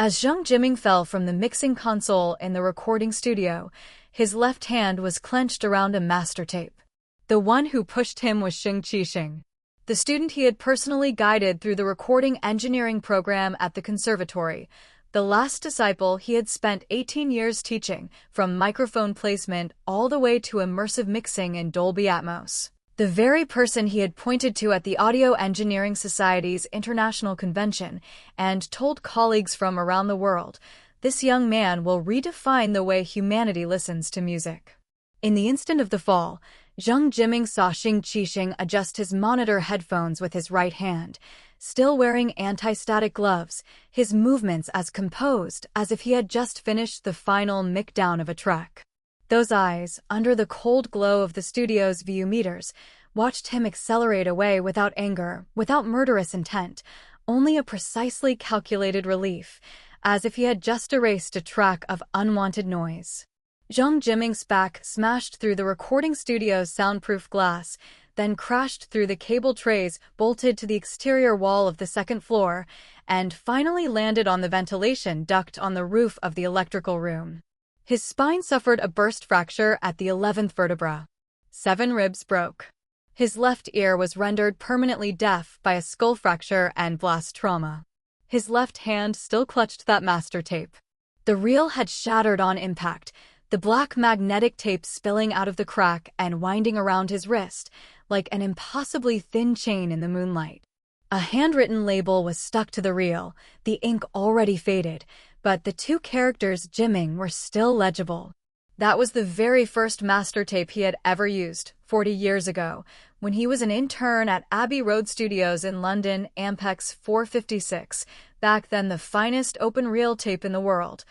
As Zhang Jiming fell from the mixing console in the recording studio, his left hand was clenched around a master tape. The one who pushed him was Xing Qixing, the student he had personally guided through the recording engineering program at the conservatory, the last disciple he had spent 18 years teaching, from microphone placement all the way to immersive mixing in Dolby Atmos. The very person he had pointed to at the Audio Engineering Society's international convention and told colleagues from around the world, "This young man will redefine the way humanity listens to music." In the instant of the fall, Zhang Jiming saw Xing Qixing adjust his monitor headphones with his right hand, still wearing anti-static gloves, his movements as composed as if he had just finished the final mix-down of a track. Those eyes, under the cold glow of the studio's view meters, watched him accelerate away without anger, without murderous intent, only a precisely calculated relief, as if he had just erased a track of unwanted noise. Zhang Jiming's back smashed through the recording studio's soundproof glass, then crashed through the cable trays bolted to the exterior wall of the second floor, and finally landed on the ventilation duct on the roof of the electrical room. His spine suffered a burst fracture at the 11th vertebra. 7 ribs broke. His left ear was rendered permanently deaf by a skull fracture and blast trauma. His left hand still clutched that master tape. The reel had shattered on impact, the black magnetic tape spilling out of the crack and winding around his wrist, like an impossibly thin chain in the moonlight. A handwritten label was stuck to the reel, the ink already faded, but the 2 characters Jiming were still legible. That was the very first master tape he had ever used, 40 years ago, when he was an intern at Abbey Road Studios in London, Ampex 456, back then the finest open reel tape in the world,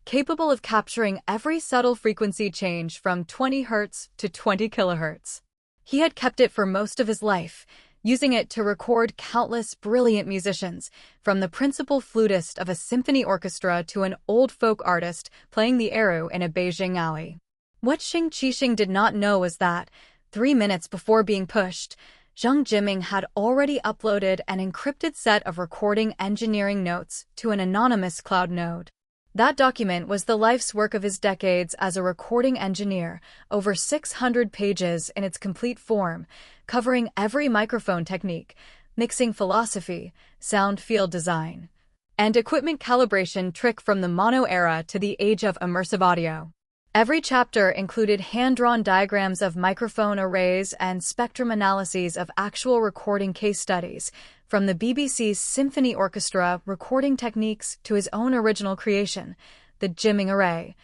capable of capturing every subtle frequency change from 20 Hz to 20 kHz. He had kept it for most of his life, using it to record countless brilliant musicians, from the principal flutist of a symphony orchestra to an old folk artist playing the eru in a Beijing alley. What Xing Qixing did not know was that, 3 minutes before being pushed, Zhang Jiming had already uploaded an encrypted set of recording engineering notes to an anonymous cloud node. That document was the life's work of his decades as a recording engineer, over 600 pages in its complete form, covering every microphone technique, mixing philosophy, sound field design, and equipment calibration trick from the mono era to the age of immersive audio. Every chapter included hand-drawn diagrams of microphone arrays and spectrum analyses of actual recording case studies, from the BBC's symphony orchestra recording techniques to his own original creation, the Jiming array,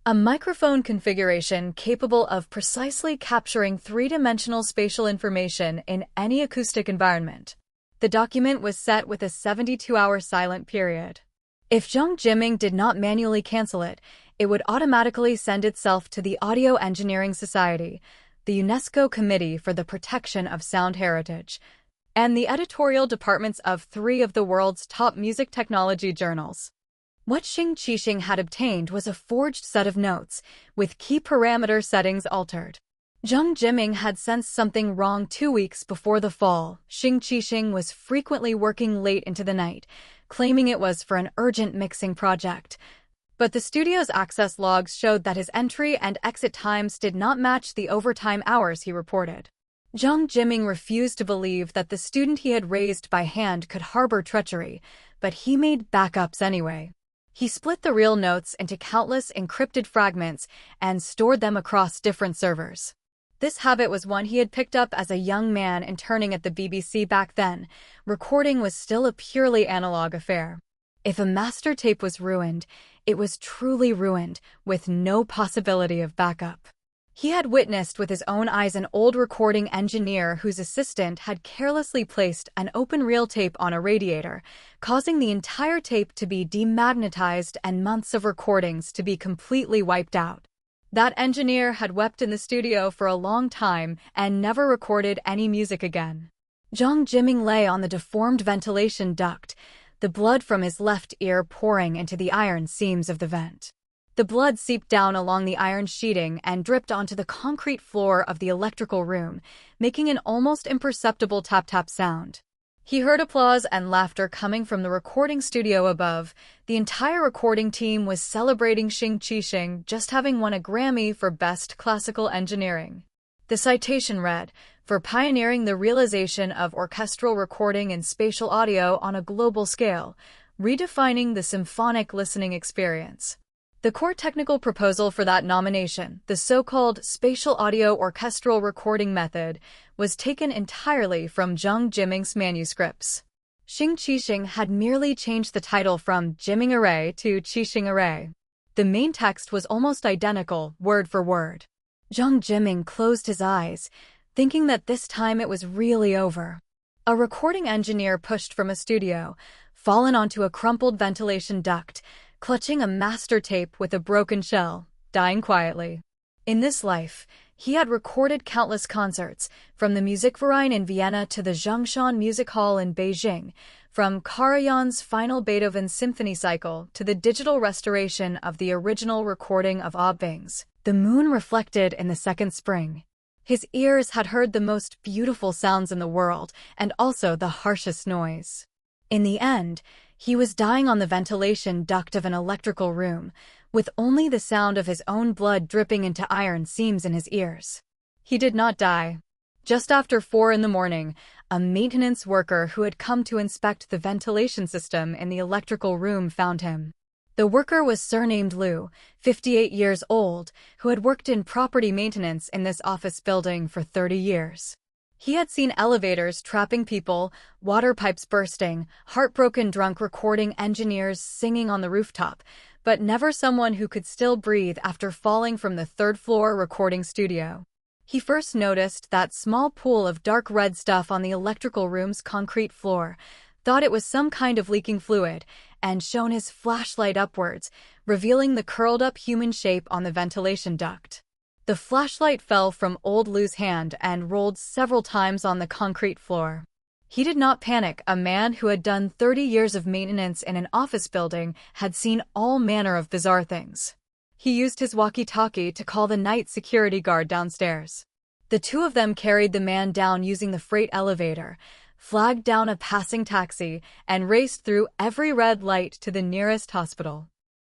a microphone configuration capable of precisely capturing 3-dimensional spatial information in any acoustic environment. The document was set with a 72-hour silent period. If Zhang Jiming did not manually cancel it, it would automatically send itself to the Audio Engineering Society, the UNESCO Committee for the Protection of Sound Heritage, and the editorial departments of 3 of the world's top music technology journals. What Xing Qixing had obtained was a forged set of notes, with key parameter settings altered. Zhang Jiming had sensed something wrong 2 weeks before the fall. Xing Qixing was frequently working late into the night, claiming it was for an urgent mixing project. But the studio's access logs showed that his entry and exit times did not match the overtime hours he reported. Zhang Jiming refused to believe that the student he had raised by hand could harbor treachery, but he made backups anyway. He split the real notes into countless encrypted fragments and stored them across different servers. This habit was one he had picked up as a young man interning at the BBC back then. Recording was still a purely analog affair. If a master tape was ruined, it was truly ruined, with no possibility of backup. He had witnessed with his own eyes an old recording engineer whose assistant had carelessly placed an open reel tape on a radiator, causing the entire tape to be demagnetized and months of recordings to be completely wiped out. That engineer had wept in the studio for a long time and never recorded any music again. Zhang Jiming lay on the deformed ventilation duct, the blood from his left ear pouring into the iron seams of the vent. The blood seeped down along the iron sheeting and dripped onto the concrete floor of the electrical room, making an almost imperceptible tap-tap sound. He heard applause and laughter coming from the recording studio above. The entire recording team was celebrating Xing Qixing just having won a Grammy for Best Classical Engineering. The citation read, "For pioneering the realization of orchestral recording and spatial audio on a global scale, redefining the symphonic listening experience." The core technical proposal for that nomination, the so-called spatial audio orchestral recording method, was taken entirely from Zhang Jiming's manuscripts. Xing Qixing had merely changed the title from Jiming Array to Qixing Array. The main text was almost identical, word for word. Zhang Jiming closed his eyes, thinking that this time it was really over. A recording engineer pushed from a studio, fallen onto a crumpled ventilation duct, clutching a master tape with a broken shell, dying quietly. In this life, he had recorded countless concerts, from the Musikverein in Vienna to the Zhongshan Music Hall in Beijing, from Karajan's final Beethoven symphony cycle to the digital restoration of the original recording of Audiobook, The Moon Reflected in the Second Spring. His ears had heard the most beautiful sounds in the world, and also the harshest noise. In the end, he was dying on the ventilation duct of an electrical room, with only the sound of his own blood dripping into iron seams in his ears. He did not die. Just after 4 a.m, a maintenance worker who had come to inspect the ventilation system in the electrical room found him. The worker was surnamed Liu, 58 years old, who had worked in property maintenance in this office building for 30 years. He had seen elevators trapping people, water pipes bursting, heartbroken drunk recording engineers singing on the rooftop, but never someone who could still breathe after falling from the third-floor recording studio. He first noticed that small pool of dark red stuff on the electrical room's concrete floor, thought it was some kind of leaking fluid, and shone his flashlight upwards, revealing the curled-up human shape on the ventilation duct. The flashlight fell from old Liu's hand and rolled several times on the concrete floor. He did not panic. A man who had done 30 years of maintenance in an office building had seen all manner of bizarre things. He used his walkie-talkie to call the night security guard downstairs. The two of them carried the man down using the freight elevator, flagged down a passing taxi, and raced through every red light to the nearest hospital.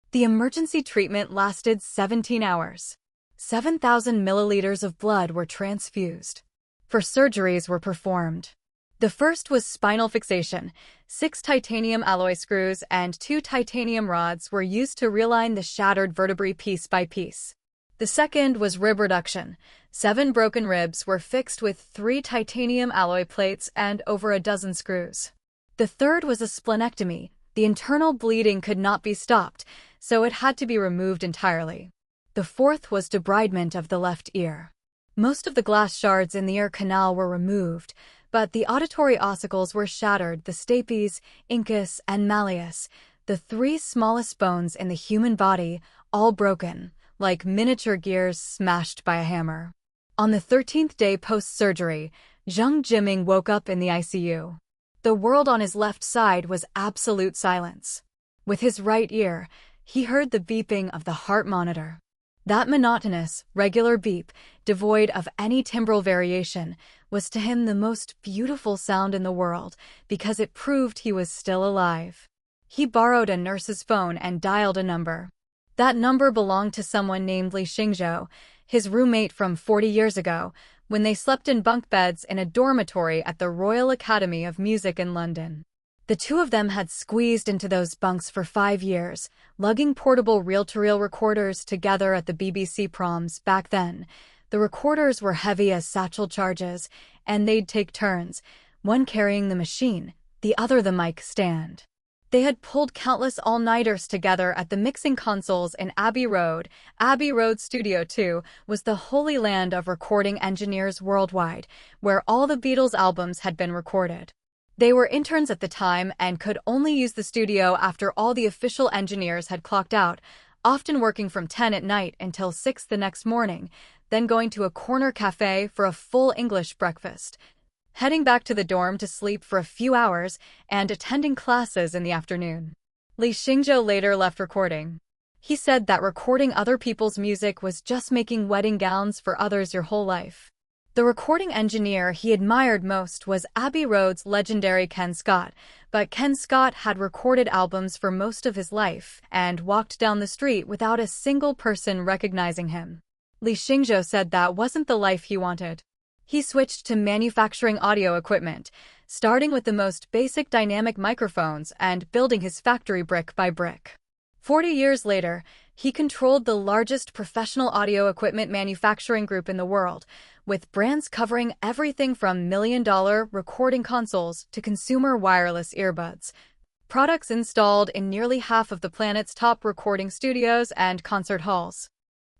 The emergency treatment lasted 17 hours. 7,000 milliliters of blood were transfused. 4 surgeries were performed. The first was spinal fixation. 6 titanium alloy screws and 2 titanium rods were used to realign the shattered vertebrae piece by piece. The second was rib reduction. 7 broken ribs were fixed with 3 titanium alloy plates and over a dozen screws. The third was a splenectomy. The internal bleeding could not be stopped, so it had to be removed entirely. The fourth was debridement of the left ear. Most of the glass shards in the ear canal were removed, but the auditory ossicles were shattered, the stapes, incus, and malleus, the 3 smallest bones in the human body, all broken, like miniature gears smashed by a hammer. On the 13th day post-surgery, Zhang Jiming woke up in the ICU. The world on his left side was absolute silence. With his right ear, he heard the beeping of the heart monitor. That monotonous, regular beep, devoid of any timbral variation, was to him the most beautiful sound in the world because it proved he was still alive. He borrowed a nurse's phone and dialed a number. That number belonged to someone named Li Xingzhou, his roommate from 40 years ago, when they slept in bunk beds in a dormitory at the Royal Academy of Music in London. The two of them had squeezed into those bunks for 5 years, lugging portable reel-to-reel recorders together at the BBC proms. Back then, the recorders were heavy as satchel charges, and they'd take turns, one carrying the machine, the other the mic stand. They had pulled countless all-nighters together at the mixing consoles in Abbey Road. Abbey Road Studio 2 was the holy land of recording engineers worldwide, where all the Beatles' albums had been recorded. They were interns at the time and could only use the studio after all the official engineers had clocked out, often working from 10 at night until 6 the next morning, then going to a corner cafe for a full English breakfast, heading back to the dorm to sleep for a few hours, and attending classes in the afternoon. Li Xingzhou later left recording. He said that recording other people's music was just making wedding gowns for others your whole life. The recording engineer he admired most was Abbey Road's legendary Ken Scott, but Ken Scott had recorded albums for most of his life and walked down the street without a single person recognizing him. Li Xingzhou said that wasn't the life he wanted. He switched to manufacturing audio equipment, starting with the most basic dynamic microphones and building his factory brick by brick. 40 years later, he controlled the largest professional audio equipment manufacturing group in the world, with brands covering everything from million-dollar recording consoles to consumer wireless earbuds. Products installed in nearly half of the planet's top recording studios and concert halls.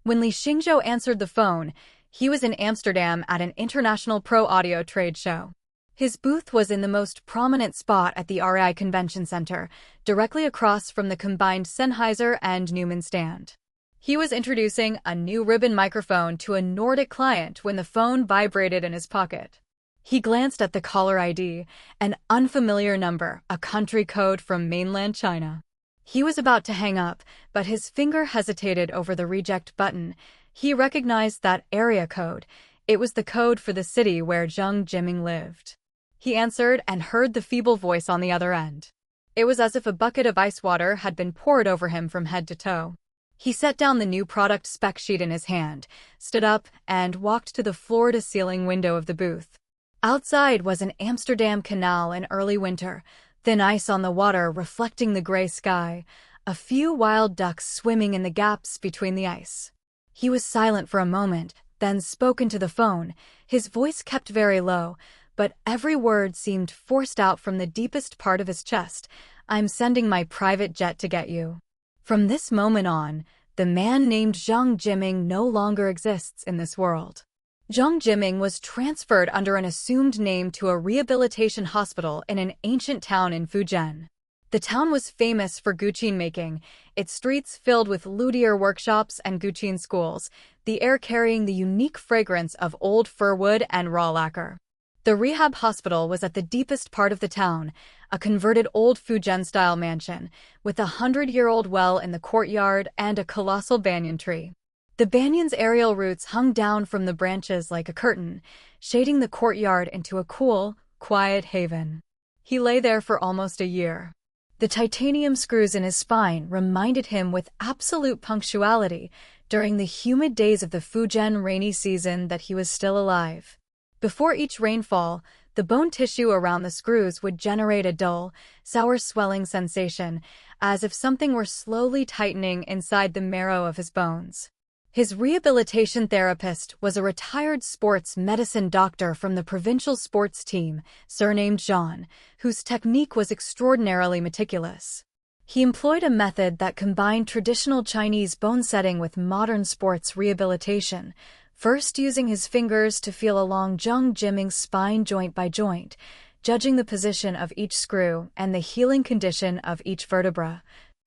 When Li Xingzhou answered the phone, he was in Amsterdam at an international pro-audio trade show. His booth was in the most prominent spot at the RAI Convention Center, directly across from the combined Sennheiser and Neumann stand. He was introducing a new ribbon microphone to a Nordic client when the phone vibrated in his pocket. He glanced at the caller ID, an unfamiliar number, a country code from mainland China. He was about to hang up, but his finger hesitated over the reject button. He recognized that area code. It was the code for the city where Zhang Jiming lived. He answered and heard the feeble voice on the other end. It was as if a bucket of ice water had been poured over him from head to toe. He set down the new product spec sheet in his hand, stood up, and walked to the floor-to-ceiling window of the booth. Outside was an Amsterdam canal in early winter, thin ice on the water reflecting the gray sky, a few wild ducks swimming in the gaps between the ice. He was silent for a moment, then spoke into the phone. His voice kept very low, but every word seemed forced out from the deepest part of his chest. "I'm sending my private jet to get you." From this moment on, the man named Zhang Jiming no longer exists in this world. Zhang Jiming was transferred under an assumed name to a rehabilitation hospital in an ancient town in Fujian. The town was famous for guqin making, its streets filled with luthier workshops and guqin schools, the air carrying the unique fragrance of old fir wood and raw lacquer. The rehab hospital was at the deepest part of the town, a converted old Fujian-style mansion, with a 100-year-old well in the courtyard and a colossal banyan tree. The banyan's aerial roots hung down from the branches like a curtain, shading the courtyard into a cool, quiet haven. He lay there for almost a year. The titanium screws in his spine reminded him with absolute punctuality during the humid days of the Fujian rainy season that he was still alive. Before each rainfall, the bone tissue around the screws would generate a dull, sour swelling sensation, as if something were slowly tightening inside the marrow of his bones. His rehabilitation therapist was a retired sports medicine doctor from the provincial sports team, surnamed Zhan, whose technique was extraordinarily meticulous. He employed a method that combined traditional Chinese bone setting with modern sports rehabilitation, first using his fingers to feel along Zhang Jiming's spine joint by joint, judging the position of each screw and the healing condition of each vertebra,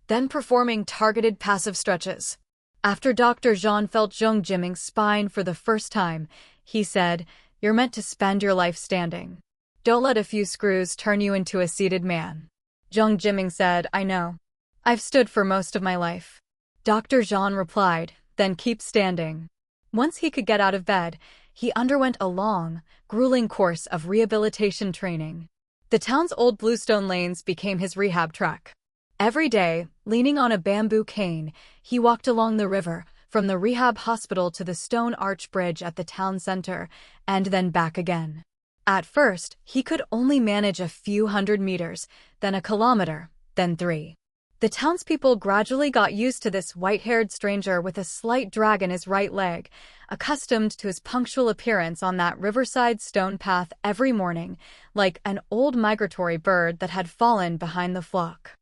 then performing targeted passive stretches. After Dr. Zhan felt Zhang Jiming's spine for the first time, he said, "You're meant to spend your life standing. Don't let a few screws turn you into a seated man." Zhang Jiming said, "I know. I've stood for most of my life." Dr. Zhan replied, "Then keep standing." Once he could get out of bed, he underwent a long, grueling course of rehabilitation training. The town's old bluestone lanes became his rehab track. Every day, leaning on a bamboo cane, he walked along the river, from the rehab hospital to the stone arch bridge at the town center, and then back again. At first, he could only manage a few hundred meters, then a kilometer, then 3. The townspeople gradually got used to this white-haired stranger with a slight drag in his right leg, accustomed to his punctual appearance on that riverside stone path every morning, like an old migratory bird that had fallen behind the flock.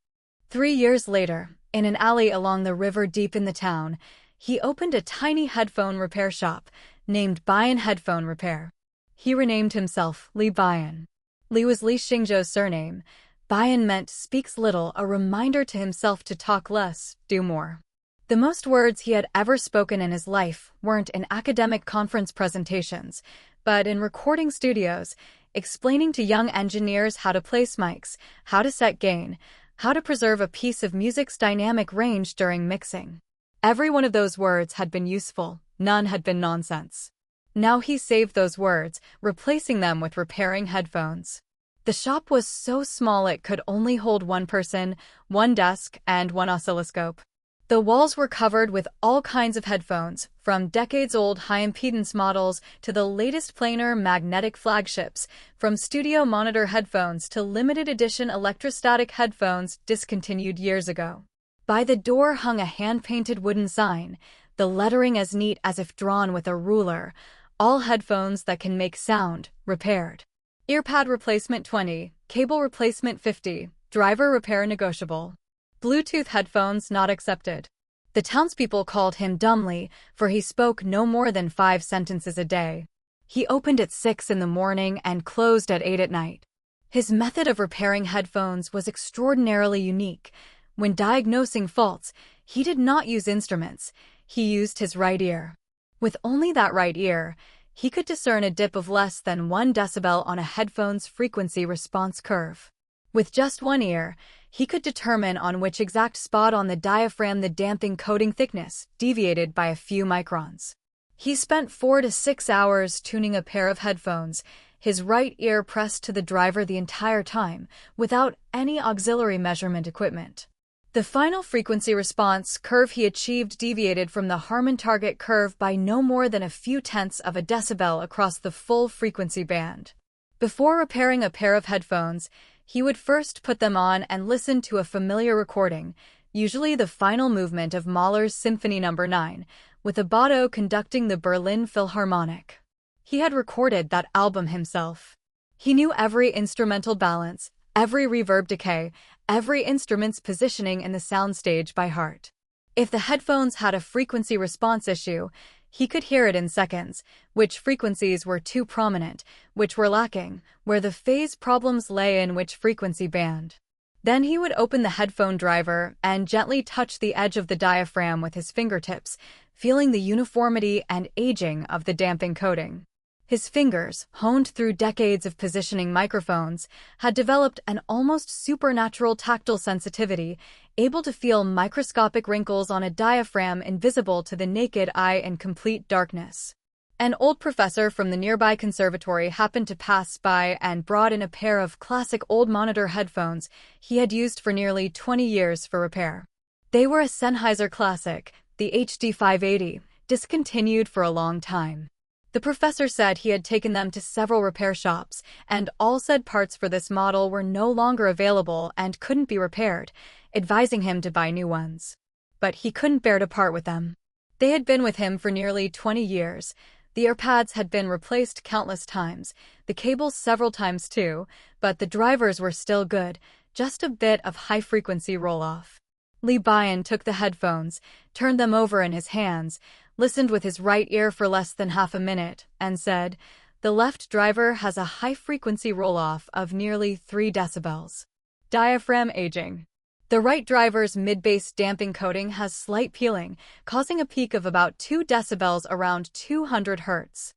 3 years later, in an alley along the river deep in the town, he opened a tiny headphone repair shop, named Bayan Headphone Repair. He renamed himself Li Bayan. Li was Li Xingzhou's surname. Bayan meant speaks little, a reminder to himself to talk less, do more. The most words he had ever spoken in his life weren't in academic conference presentations, but in recording studios, explaining to young engineers how to place mics, how to set gain, how to preserve a piece of music's dynamic range during mixing. Every one of those words had been useful, none had been nonsense. Now he saved those words, replacing them with repairing headphones. The shop was so small it could only hold one person, one desk, and one oscilloscope. The walls were covered with all kinds of headphones, from decades-old high-impedance models to the latest planar magnetic flagships, from studio monitor headphones to limited-edition electrostatic headphones discontinued years ago. By the door hung a hand-painted wooden sign, the lettering as neat as if drawn with a ruler, "All headphones that can make sound, repaired." Earpad replacement 20, cable replacement 50, driver repair negotiable. Bluetooth headphones not accepted. The townspeople called him dumbly, for he spoke no more than 5 sentences a day. He opened at 6 in the morning and closed at 8 at night. His method of repairing headphones was extraordinarily unique. When diagnosing faults, he did not use instruments. He used his right ear. With only that right ear, he could discern a dip of less than 1 decibel on a headphone's frequency response curve. With just one ear, he could determine on which exact spot on the diaphragm the damping coating thickness deviated by a few microns. He spent 4 to 6 hours tuning a pair of headphones, his right ear pressed to the driver the entire time, without any auxiliary measurement equipment. The final frequency response curve he achieved deviated from the Harman target curve by no more than a few tenths of a decibel across the full frequency band. Before repairing a pair of headphones, he would first put them on and listen to a familiar recording, usually the final movement of Mahler's Symphony No. 9, with Abbado conducting the Berlin Philharmonic. He had recorded that album himself. He knew every instrumental balance, every reverb decay, every instrument's positioning in the soundstage by heart. If the headphones had a frequency response issue, he could hear it in seconds, which frequencies were too prominent, which were lacking, where the phase problems lay in which frequency band. Then he would open the headphone driver and gently touch the edge of the diaphragm with his fingertips, feeling the uniformity and aging of the damping coating. His fingers, honed through decades of positioning microphones, had developed an almost supernatural tactile sensitivity, able to feel microscopic wrinkles on a diaphragm invisible to the naked eye in complete darkness. An old professor from the nearby conservatory happened to pass by and brought in a pair of classic old monitor headphones he had used for nearly 20 years for repair. They were a Sennheiser classic, the HD 580, discontinued for a long time. The professor said he had taken them to several repair shops, and all said parts for this model were no longer available and couldn't be repaired, advising him to buy new ones. But he couldn't bear to part with them. They had been with him for nearly 20 years. The earpads had been replaced countless times, the cables several times too, but the drivers were still good, just a bit of high-frequency roll-off. Li Bian took the headphones, turned them over in his hands, listened with his right ear for less than half a minute, and said, "The left driver has a high-frequency roll-off of nearly 3 decibels. Diaphragm aging. The right driver's mid-bass damping coating has slight peeling, causing a peak of about 2 decibels around 200 Hz.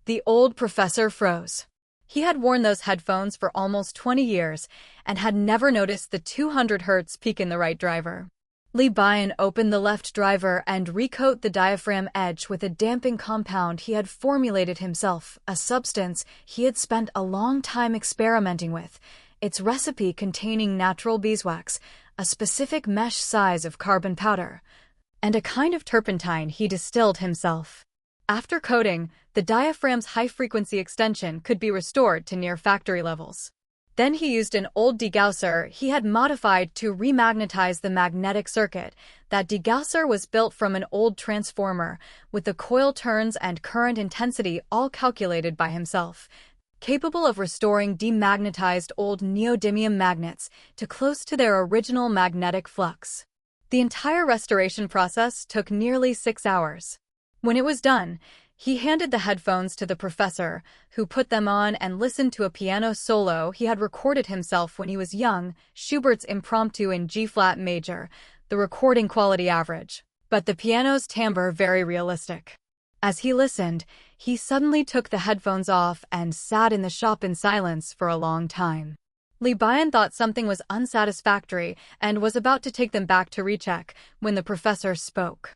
The old professor froze. He had worn those headphones for almost 20 years and had never noticed the 200 Hz peak in the right driver. Li Bian opened the left driver and recoat the diaphragm edge with a damping compound he had formulated himself, a substance he had spent a long time experimenting with, its recipe containing natural beeswax, a specific mesh size of carbon powder, and a kind of turpentine he distilled himself. After coating, the diaphragm's high-frequency extension could be restored to near factory levels. Then he used an old degausser he had modified to remagnetize the magnetic circuit. That degausser was built from an old transformer, with the coil turns and current intensity all calculated by himself, capable of restoring demagnetized old neodymium magnets to close to their original magnetic flux. The entire restoration process took nearly 6 hours. When it was done, he handed the headphones to the professor, who put them on and listened to a piano solo he had recorded himself when he was young, Schubert's Impromptu in G-flat major, the recording quality average, but the piano's timbre very realistic. As he listened, he suddenly took the headphones off and sat in the shop in silence for a long time. Li Bian thought something was unsatisfactory and was about to take them back to recheck when the professor spoke.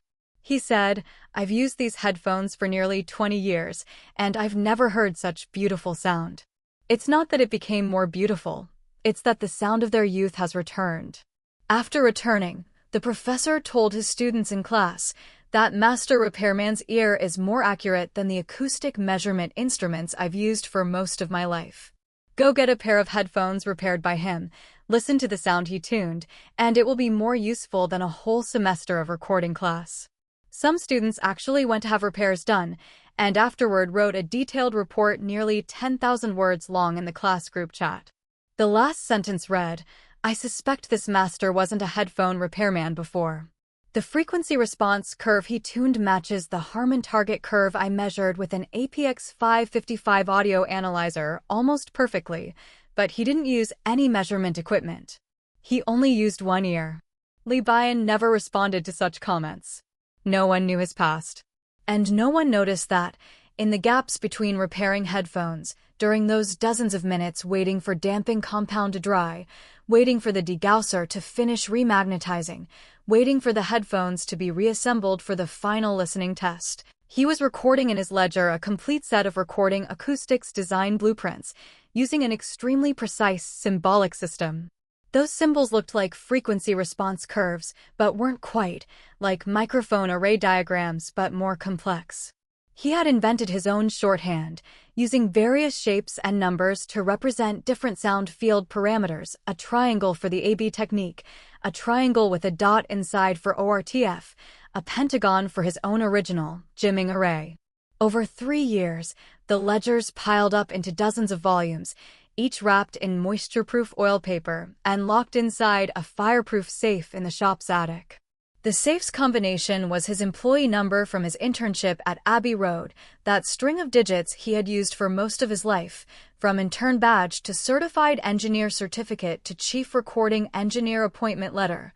He said, "I've used these headphones for nearly 20 years, and I've never heard such beautiful sound. It's not that it became more beautiful, it's that the sound of their youth has returned." After returning, the professor told his students in class that master repairman's ear is more accurate than the acoustic measurement instruments I've used for most of my life. Go get a pair of headphones repaired by him, listen to the sound he tuned, and it will be more useful than a whole semester of recording class. Some students actually went to have repairs done, and afterward wrote a detailed report nearly 10,000 words long in the class group chat. The last sentence read, "I suspect this master wasn't a headphone repairman before. The frequency response curve he tuned matches the Harman target curve I measured with an APX 555 audio analyzer almost perfectly, but he didn't use any measurement equipment. He only used one ear." Li Bian never responded to such comments. No one knew his past. And no one noticed that, in the gaps between repairing headphones, during those dozens of minutes waiting for damping compound to dry, waiting for the degausser to finish remagnetizing, waiting for the headphones to be reassembled for the final listening test, he was recording in his ledger a complete set of recording acoustics design blueprints, using an extremely precise symbolic system. Those symbols looked like frequency response curves, but weren't quite, like microphone array diagrams but more complex. He had invented his own shorthand, using various shapes and numbers to represent different sound field parameters, a triangle for the AB technique, a triangle with a dot inside for ORTF, a pentagon for his own original, jimming array. Over 3 years, the ledgers piled up into dozens of volumes, each wrapped in moisture-proof oil paper and locked inside a fireproof safe in the shop's attic. The safe's combination was his employee number from his internship at Abbey Road, that string of digits he had used for most of his life, from intern badge to certified engineer certificate to chief recording engineer appointment letter.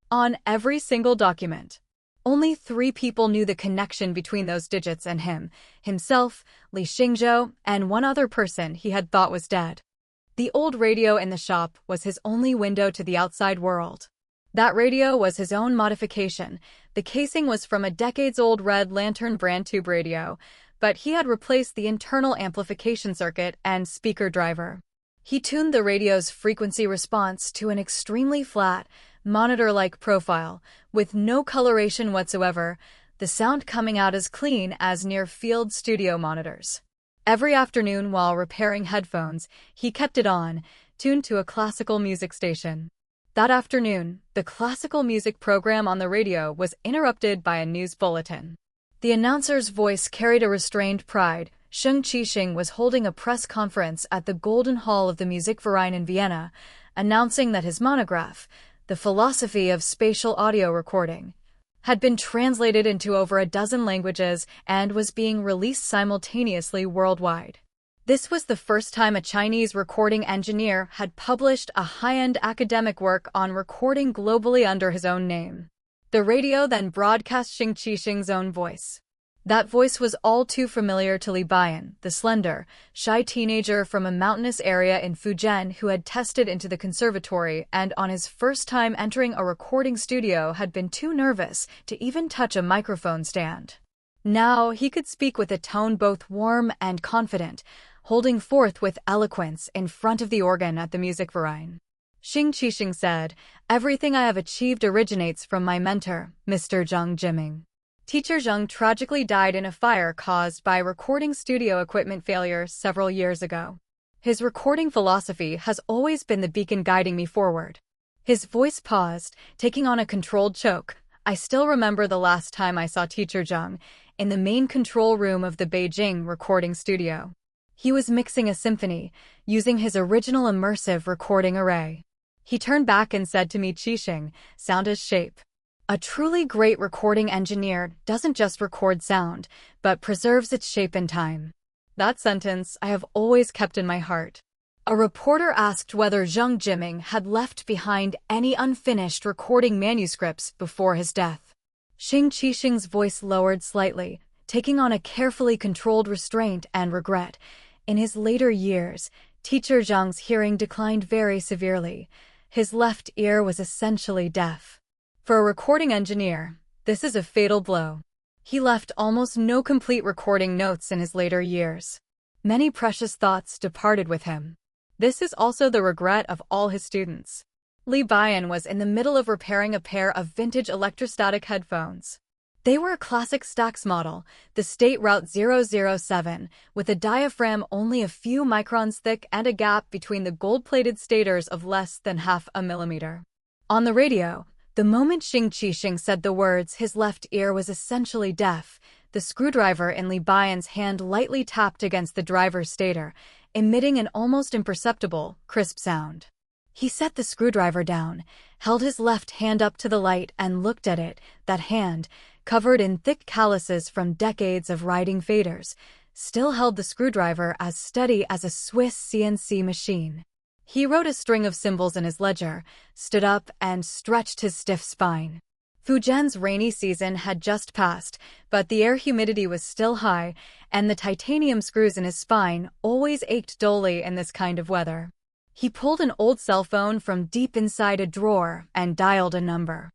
On every single document. Only 3 people knew the connection between those digits and him, himself, Li Xingzhou, and one other person he had thought was dead. The old radio in the shop was his only window to the outside world. That radio was his own modification. The casing was from a decades-old Red Lantern brand tube radio, but he had replaced the internal amplification circuit and speaker driver. He tuned the radio's frequency response to an extremely flat, monitor-like profile, with no coloration whatsoever, the sound coming out as clean as near-field studio monitors. Every afternoon while repairing headphones, he kept it on, tuned to a classical music station. That afternoon, the classical music program on the radio was interrupted by a news bulletin. The announcer's voice carried a restrained pride. Sheng Qixing was holding a press conference at the Golden Hall of the Musikverein in Vienna, announcing that his monograph, The Philosophy of Spatial Audio Recording, had been translated into over a dozen languages and was being released simultaneously worldwide. This was the first time a Chinese recording engineer had published a high-end academic work on recording globally under his own name. The radio then broadcast Sheng Qixing's own voice. That voice was all too familiar to Li Bian, the slender, shy teenager from a mountainous area in Fujian who had tested into the conservatory and on his first time entering a recording studio had been too nervous to even touch a microphone stand. Now he could speak with a tone both warm and confident, holding forth with eloquence in front of the organ at the Musikverein. Sheng Qixing said, "Everything I have achieved originates from my mentor, Mr. Zhang Jiming." Teacher Zhang tragically died in a fire caused by recording studio equipment failure several years ago. His recording philosophy has always been the beacon guiding me forward. His voice paused, taking on a controlled choke. I still remember the last time I saw Teacher Zhang, in the main control room of the Beijing recording studio. He was mixing a symphony, using his original immersive recording array. He turned back and said to me, "Qixing, sound is shape. A truly great recording engineer doesn't just record sound, but preserves its shape in time." That sentence I have always kept in my heart. A reporter asked whether Zhang Jiming had left behind any unfinished recording manuscripts before his death. Sheng Qixing's voice lowered slightly, taking on a carefully controlled restraint and regret. In his later years, Teacher Zhang's hearing declined very severely. His left ear was essentially deaf. For a recording engineer, This is a fatal blow. He left almost no complete recording notes in his later years. Many precious thoughts departed with him. This is also the regret of all his students. Li Bian was in the middle of repairing a pair of vintage electrostatic headphones. They were a classic Stax model, the State Route 007, with a diaphragm only a few microns thick and a gap between the gold-plated stators of less than half a millimeter. On the radio, the moment Xing Qixing said the words, his left ear was essentially deaf. The screwdriver in Li Bian's hand lightly tapped against the driver's stator, emitting an almost imperceptible, crisp sound. He set the screwdriver down, held his left hand up to the light and looked at it. That hand, covered in thick calluses from decades of riding faders, still held the screwdriver as steady as a Swiss CNC machine. He wrote a string of symbols in his ledger, stood up, and stretched his stiff spine. Fujian's rainy season had just passed, but the air humidity was still high, and the titanium screws in his spine always ached dully in this kind of weather. He pulled an old cell phone from deep inside a drawer and dialed a number.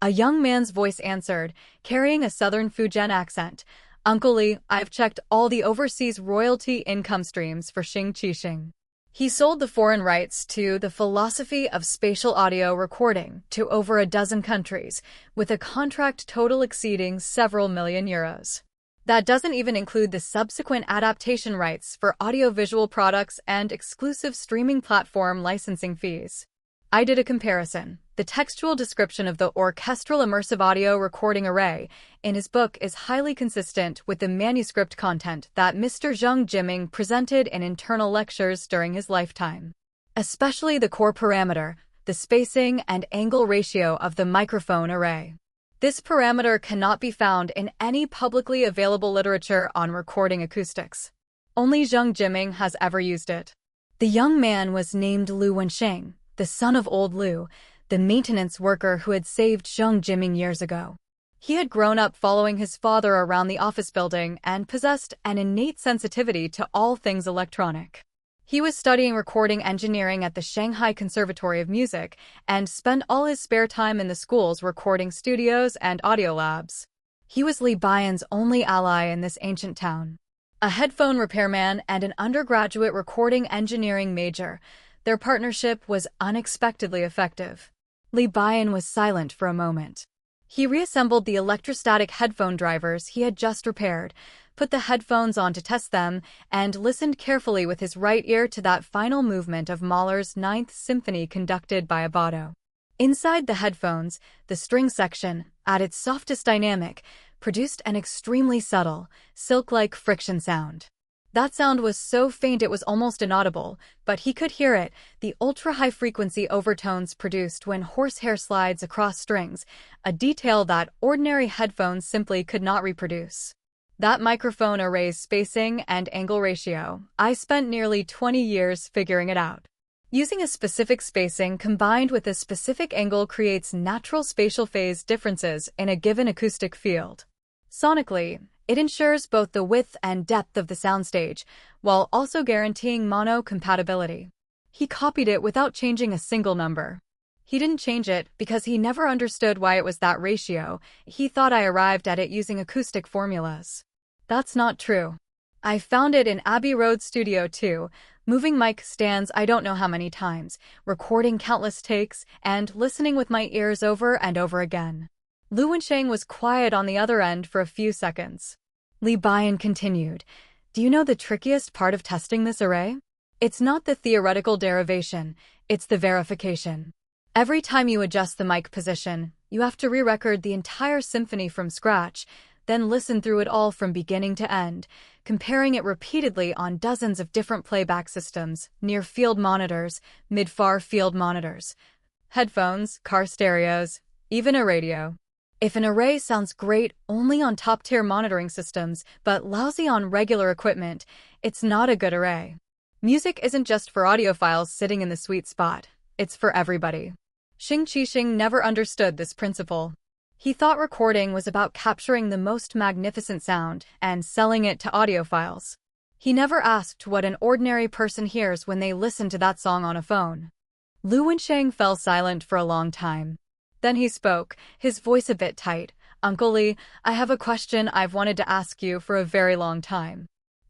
A young man's voice answered, carrying a southern Fujian accent. "Uncle Li, I've checked all the overseas royalty income streams for Xing Qixing. He sold the foreign rights to the philosophy of spatial audio recording to over a dozen countries, with a contract total exceeding several million euros. That doesn't even include the subsequent adaptation rights for audiovisual products and exclusive streaming platform licensing fees." I did a comparison. The textual description of the orchestral immersive audio recording array in his book is highly consistent with the manuscript content that Mr. Zheng Jiming presented in internal lectures during his lifetime. Especially the core parameter, the spacing and angle ratio of the microphone array. This parameter cannot be found in any publicly available literature on recording acoustics. Only Zheng Jiming has ever used it. The young man was named Lu Wensheng, the son of old Lu, the maintenance worker who had saved Zheng Jiming years ago. He had grown up following his father around the office building and possessed an innate sensitivity to all things electronic. He was studying recording engineering at the Shanghai Conservatory of Music and spent all his spare time in the school's recording studios and audio labs. He was Li Bian's only ally in this ancient town. A headphone repairman and an undergraduate recording engineering major, their partnership was unexpectedly effective. Li Bian was silent for a moment. He reassembled the electrostatic headphone drivers he had just repaired, put the headphones on to test them, and listened carefully with his right ear to that final movement of Mahler's Ninth Symphony conducted by Abato. Inside the headphones, the string section, at its softest dynamic, produced an extremely subtle, silk-like friction sound. That sound was so faint it was almost inaudible, but he could hear it, the ultra-high-frequency overtones produced when horsehair slides across strings, a detail that ordinary headphones simply could not reproduce. That microphone array's spacing and angle ratio, I spent nearly 20 years figuring it out. Using a specific spacing combined with a specific angle creates natural spatial phase differences in a given acoustic field. Sonically, it ensures both the width and depth of the soundstage, while also guaranteeing mono compatibility. He copied it without changing a single number. He didn't change it because he never understood why it was that ratio. He thought I arrived at it using acoustic formulas. That's not true. I found it in Abbey Road Studio 2, moving mic stands I don't know how many times, recording countless takes, and listening with my ears over and over again. Lu Wensheng was quiet on the other end for a few seconds. Li Bian continued, "Do you know the trickiest part of testing this array? It's not the theoretical derivation, it's the verification. Every time you adjust the mic position, you have to re-record the entire symphony from scratch, then listen through it all from beginning to end, comparing it repeatedly on dozens of different playback systems, near-field monitors, mid-far field monitors, headphones, car stereos, even a radio. If an array sounds great only on top-tier monitoring systems but lousy on regular equipment, it's not a good array. Music isn't just for audiophiles sitting in the sweet spot, it's for everybody." Xing Qixing never understood this principle. He thought recording was about capturing the most magnificent sound and selling it to audiophiles. He never asked what an ordinary person hears when they listen to that song on a phone. Lu Wensheng fell silent for a long time. Then he spoke, his voice a bit tight. Uncle Lee, I have a question I've wanted to ask you for a very long time.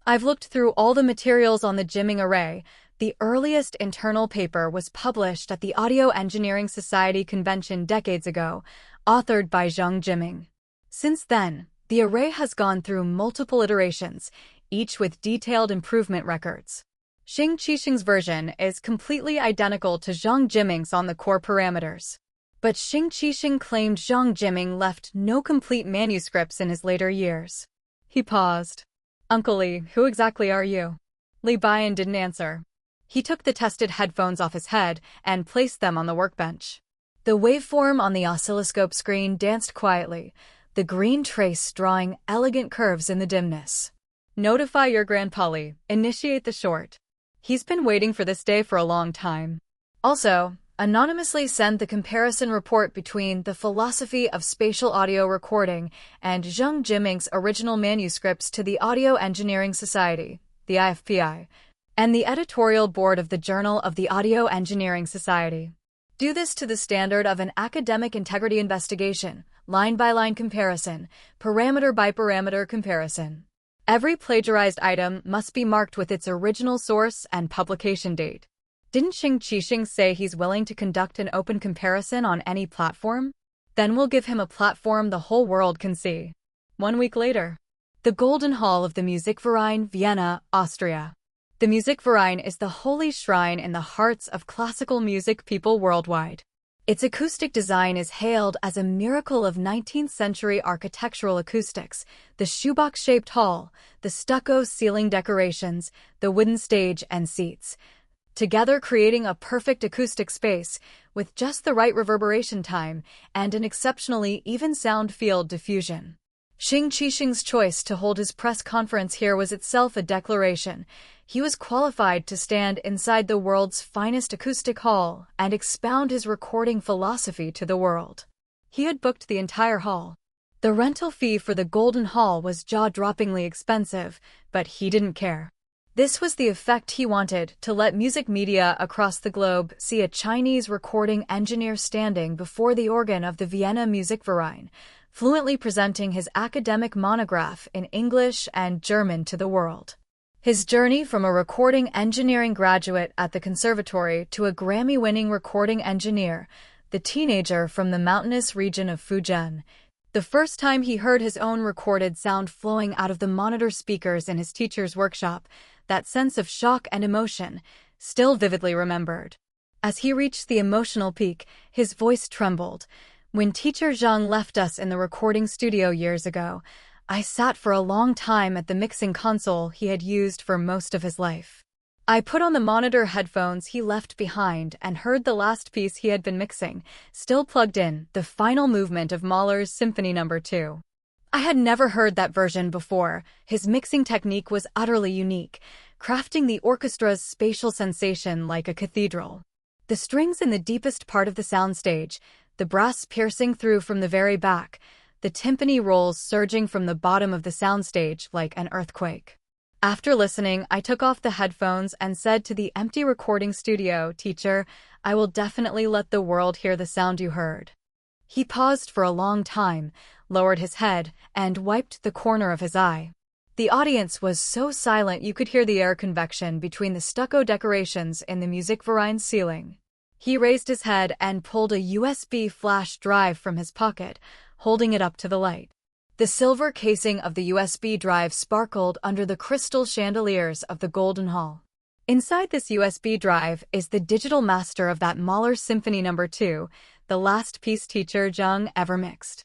I've looked through all the materials on the jimming array. The earliest internal paper was published at the Audio Engineering Society convention decades ago, authored by Zhang Jiming. Since then, the array has gone through multiple iterations, each with detailed improvement records. Xing Qixing's version is completely identical to Zhang Jiming's on the core parameters. But Xing Qixing claimed Zhang Jiming left no complete manuscripts in his later years. He paused. Uncle Lee, who exactly are you? Li Bian didn't answer. He took the tested headphones off his head and placed them on the workbench. The waveform on the oscilloscope screen danced quietly, the green trace drawing elegant curves in the dimness. Notify your grandpa Li. Initiate the short. He's been waiting for this day for a long time. Also, anonymously send the comparison report between the philosophy of spatial audio recording and Zhang Jiming's original manuscripts to the Audio Engineering Society, the IFPI, and the editorial board of the Journal of the Audio Engineering Society. Do this to the standard of an academic integrity investigation, line-by-line comparison, parameter-by-parameter comparison. Every plagiarized item must be marked with its original source and publication date. Didn't Xing Qixing say he's willing to conduct an open comparison on any platform? Then we'll give him a platform the whole world can see. 1 week later. The Golden Hall of the Musikverein, Vienna, Austria. The Musikverein is the holy shrine in the hearts of classical music people worldwide. Its acoustic design is hailed as a miracle of 19th-century architectural acoustics: the shoebox-shaped hall, the stucco ceiling decorations, the wooden stage and seats, together creating a perfect acoustic space with just the right reverberation time and an exceptionally even sound field diffusion. Xing Qixing's choice to hold his press conference here was itself a declaration. He was qualified to stand inside the world's finest acoustic hall and expound his recording philosophy to the world. He had booked the entire hall. The rental fee for the Golden Hall was jaw-droppingly expensive, but he didn't care. This was the effect he wanted: to let music media across the globe see a Chinese recording engineer standing before the organ of the Vienna Musikverein, fluently presenting his academic monograph in English and German to the world. His journey from a recording engineering graduate at the conservatory to a Grammy-winning recording engineer, the teenager from the mountainous region of Fujian. The first time he heard his own recorded sound flowing out of the monitor speakers in his teacher's workshop, that sense of shock and emotion, still vividly remembered. As he reached the emotional peak, his voice trembled. When teacher Zhang left us in the recording studio years ago, I sat for a long time at the mixing console he had used for most of his life. I put on the monitor headphones he left behind and heard the last piece he had been mixing, still plugged in, the final movement of Mahler's Symphony No. 2. I had never heard that version before. His mixing technique was utterly unique, crafting the orchestra's spatial sensation like a cathedral. The strings in the deepest part of the soundstage, the brass piercing through from the very back, the timpani rolls surging from the bottom of the soundstage like an earthquake. After listening, I took off the headphones and said to the empty recording studio, "Teacher, I will definitely let the world hear the sound you heard." He paused for a long time, lowered his head, and wiped the corner of his eye. The audience was so silent you could hear the air convection between the stucco decorations in the Musikverein ceiling. He raised his head and pulled a USB flash drive from his pocket, holding it up to the light. The silver casing of the USB drive sparkled under the crystal chandeliers of the Golden Hall. Inside this USB drive is the digital master of that Mahler Symphony No. 2, the last piece teacher Zhang ever mixed.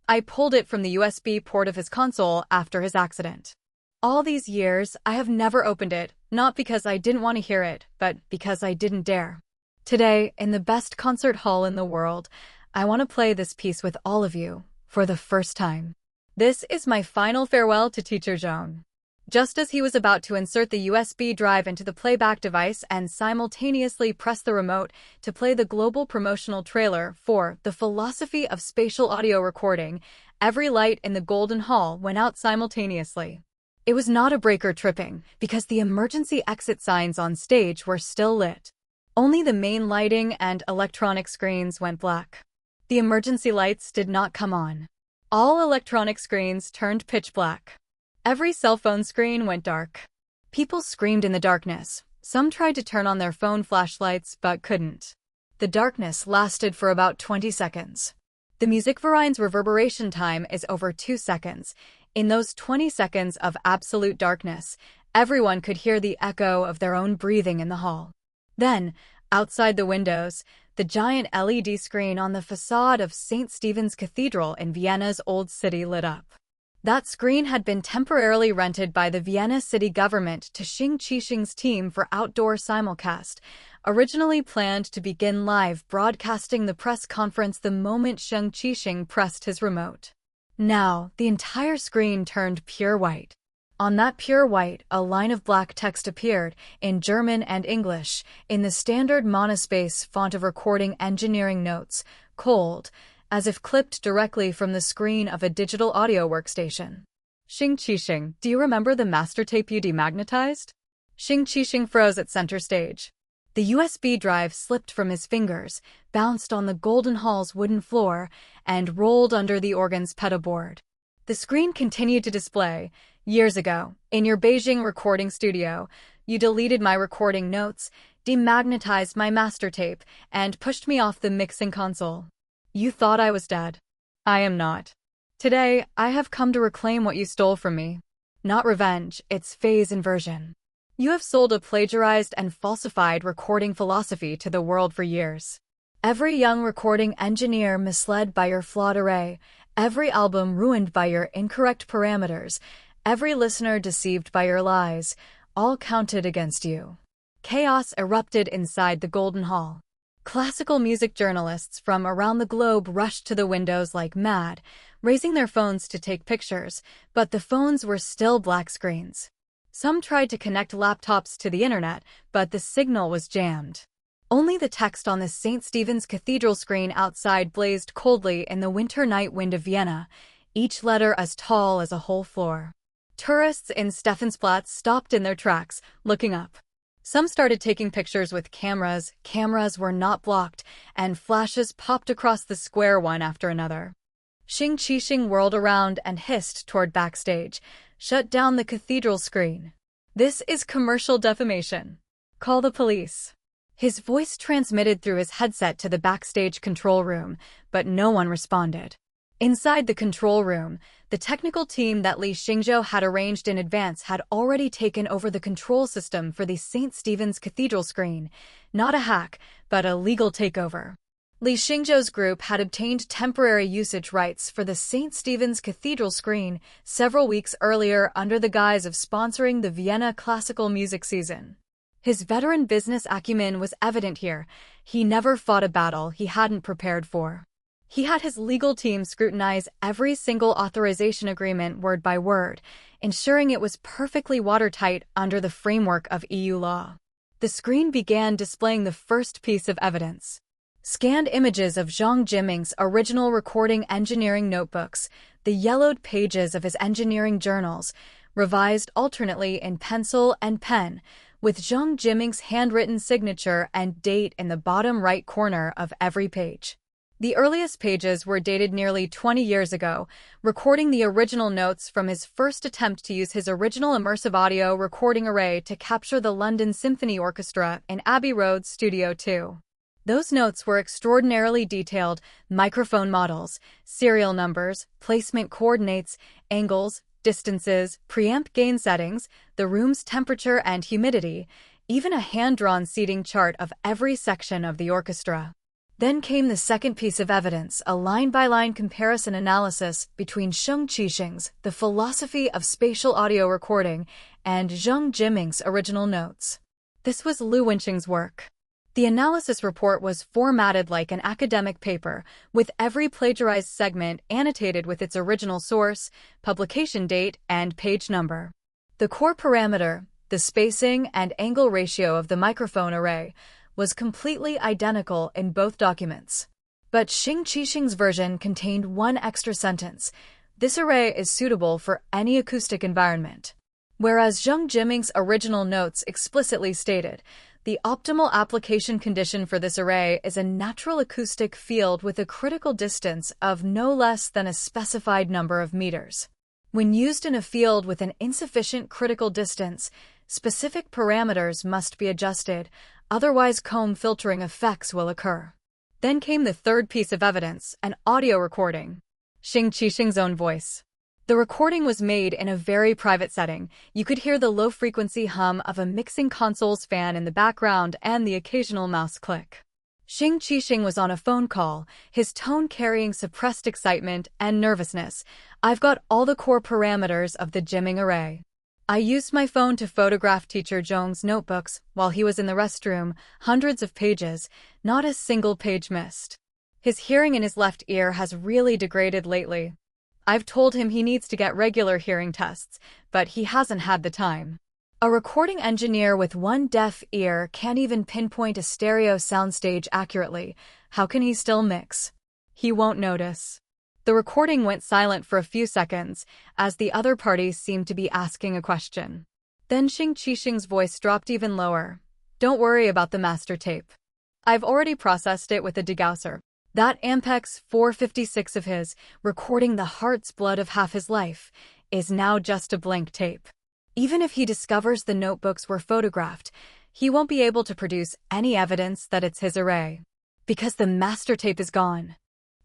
I pulled it from the USB port of his console after his accident. All these years, I have never opened it, not because I didn't want to hear it, but because I didn't dare. Today, in the best concert hall in the world, I want to play this piece with all of you, for the first time. This is my final farewell to teacher Zhang. Just as he was about to insert the USB drive into the playback device and simultaneously press the remote to play the global promotional trailer for The Philosophy of Spatial Audio Recording, every light in the Golden Hall went out simultaneously. It was not a breaker tripping, because the emergency exit signs on stage were still lit. Only the main lighting and electronic screens went black. The emergency lights did not come on. All electronic screens turned pitch black. Every cell phone screen went dark. People screamed in the darkness. Some tried to turn on their phone flashlights but couldn't. The darkness lasted for about 20 seconds. The Musikverein's reverberation time is over 2 seconds. In those 20 seconds of absolute darkness, everyone could hear the echo of their own breathing in the hall. Then, outside the windows, the giant LED screen on the facade of St. Stephen's Cathedral in Vienna's Old City lit up. That screen had been temporarily rented by the Vienna city government to Xing Qixing's team for outdoor simulcast, originally planned to begin live broadcasting the press conference the moment Xing Qixing pressed his remote. Now, the entire screen turned pure white. On that pure white, a line of black text appeared, in German and English, in the standard monospace font of recording engineering notes, cold, as if clipped directly from the screen of a digital audio workstation. Xing Qixing, do you remember the master tape you demagnetized? Xing Qixing froze at center stage. The USB drive slipped from his fingers, bounced on the Golden Hall's wooden floor, and rolled under the organ's pedalboard. The screen continued to display. Years ago, in your Beijing recording studio, you deleted my recording notes, demagnetized my master tape, and pushed me off the mixing console. You thought I was dead. I am not. Today, I have come to reclaim what you stole from me. Not revenge, it's phase inversion. You have sold a plagiarized and falsified recording philosophy to the world for years. Every young recording engineer misled by your flawed array, every album ruined by your incorrect parameters, every listener deceived by your lies, all counted against you. Chaos erupted inside the Golden Hall. Classical music journalists from around the globe rushed to the windows like mad, raising their phones to take pictures, but the phones were still black screens. Some tried to connect laptops to the internet, but the signal was jammed. Only the text on the St. Stephen's Cathedral screen outside blazed coldly in the winter night wind of Vienna, each letter as tall as a whole floor. Tourists in Stephansplatz stopped in their tracks, looking up. Some started taking pictures with cameras. Cameras were not blocked, and flashes popped across the square one after another. Xing Qixing whirled around and hissed toward backstage. Shut down the cathedral screen. This is commercial defamation. Call the police. His voice transmitted through his headset to the backstage control room, but no one responded. Inside the control room, the technical team that Li Xingzhou had arranged in advance had already taken over the control system for the St. Stephen's Cathedral screen. Not a hack, but a legal takeover. Li Xingzhou's group had obtained temporary usage rights for the St. Stephen's Cathedral screen several weeks earlier under the guise of sponsoring the Vienna classical music season. His veteran business acumen was evident here. He never fought a battle he hadn't prepared for. He had his legal team scrutinize every single authorization agreement word by word, ensuring it was perfectly watertight under the framework of EU law. The screen began displaying the first piece of evidence. Scanned images of Zhang Jiming's original recording engineering notebooks, the yellowed pages of his engineering journals, revised alternately in pencil and pen, with Zhang Jiming's handwritten signature and date in the bottom right corner of every page. The earliest pages were dated nearly 20 years ago, recording the original notes from his first attempt to use his original immersive audio recording array to capture the London Symphony Orchestra in Abbey Road Studio 2. Those notes were extraordinarily detailed: microphone models, serial numbers, placement coordinates, angles, distances, preamp gain settings, the room's temperature and humidity, even a hand-drawn seating chart of every section of the orchestra. Then came the second piece of evidence, a line-by-line comparison analysis between Xing Qixing's The Philosophy of Spatial Audio Recording and Zhang Jiming's original notes. This was Lu Wenqing's work. The analysis report was formatted like an academic paper, with every plagiarized segment annotated with its original source, publication date, and page number. The core parameter, the spacing and angle ratio of the microphone array, was completely identical in both documents. But Xing Qixing's version contained one extra sentence: this array is suitable for any acoustic environment. Whereas Zhang Jiming's original notes explicitly stated, The optimal application condition for this array is a natural acoustic field with a critical distance of no less than a specified number of meters. When used in a field with an insufficient critical distance, specific parameters must be adjusted, otherwise comb filtering effects will occur. Then came the third piece of evidence, an audio recording. Xing Qixing's own voice. The recording was made in a very private setting. You could hear the low-frequency hum of a mixing console's fan in the background and the occasional mouse click. Xing Qixing was on a phone call, his tone carrying suppressed excitement and nervousness. "I've got all the core parameters of the jimming array. I used my phone to photograph teacher Zhong's notebooks while he was in the restroom, hundreds of pages, not a single page missed. His hearing in his left ear has really degraded lately. I've told him he needs to get regular hearing tests, but he hasn't had the time." A recording engineer with one deaf ear can't even pinpoint a stereo soundstage accurately. How can he still mix? He won't notice. The recording went silent for a few seconds, as the other party seemed to be asking a question. Then Xing Qixing's voice dropped even lower. "Don't worry about the master tape. I've already processed it with a degausser. That Ampex 456 of his, recording the heart's blood of half his life, is now just a blank tape. Even if he discovers the notebooks were photographed, he won't be able to produce any evidence that it's his array, because the master tape is gone."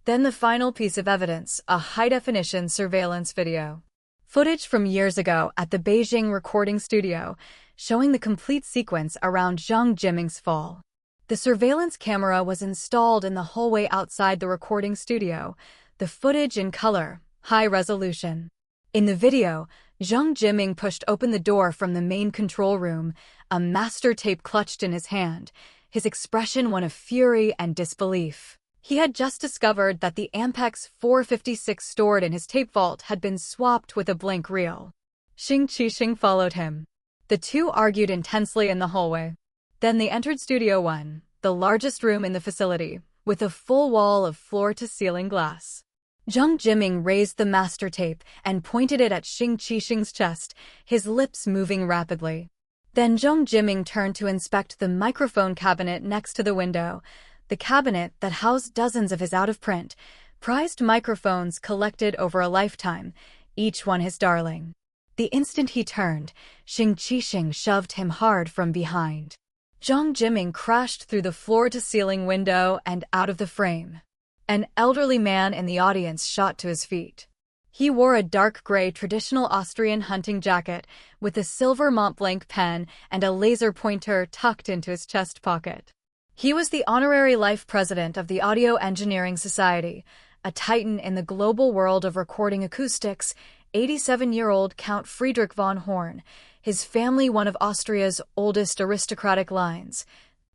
Then the final piece of evidence, a high-definition surveillance video. Footage from years ago at the Beijing recording studio, showing the complete sequence around Zhang Jiming's fall. The surveillance camera was installed in the hallway outside the recording studio, the footage in color, high resolution. In the video, Zhang Jiming pushed open the door from the main control room, a master tape clutched in his hand, his expression one of fury and disbelief. He had just discovered that the Ampex 456 stored in his tape vault had been swapped with a blank reel. Xing Qixing followed him. The two argued intensely in the hallway. Then they entered Studio 1, the largest room in the facility, with a full wall of floor-to-ceiling glass. Zhang Jiming raised the master tape and pointed it at Xing Qixing's chest, his lips moving rapidly. Then Zhang Jiming turned to inspect the microphone cabinet next to the window, the cabinet that housed dozens of his out-of-print, prized microphones collected over a lifetime, each one his darling. The instant he turned, Xing Qixing shoved him hard from behind. Zhang Jiming crashed through the floor-to-ceiling window and out of the frame. An elderly man in the audience shot to his feet. He wore a dark gray traditional Austrian hunting jacket with a silver Montblanc pen and a laser pointer tucked into his chest pocket. He was the honorary life president of the Audio Engineering Society, a titan in the global world of recording acoustics, 87-year-old Count Friedrich von Horn, his family one of Austria's oldest aristocratic lines,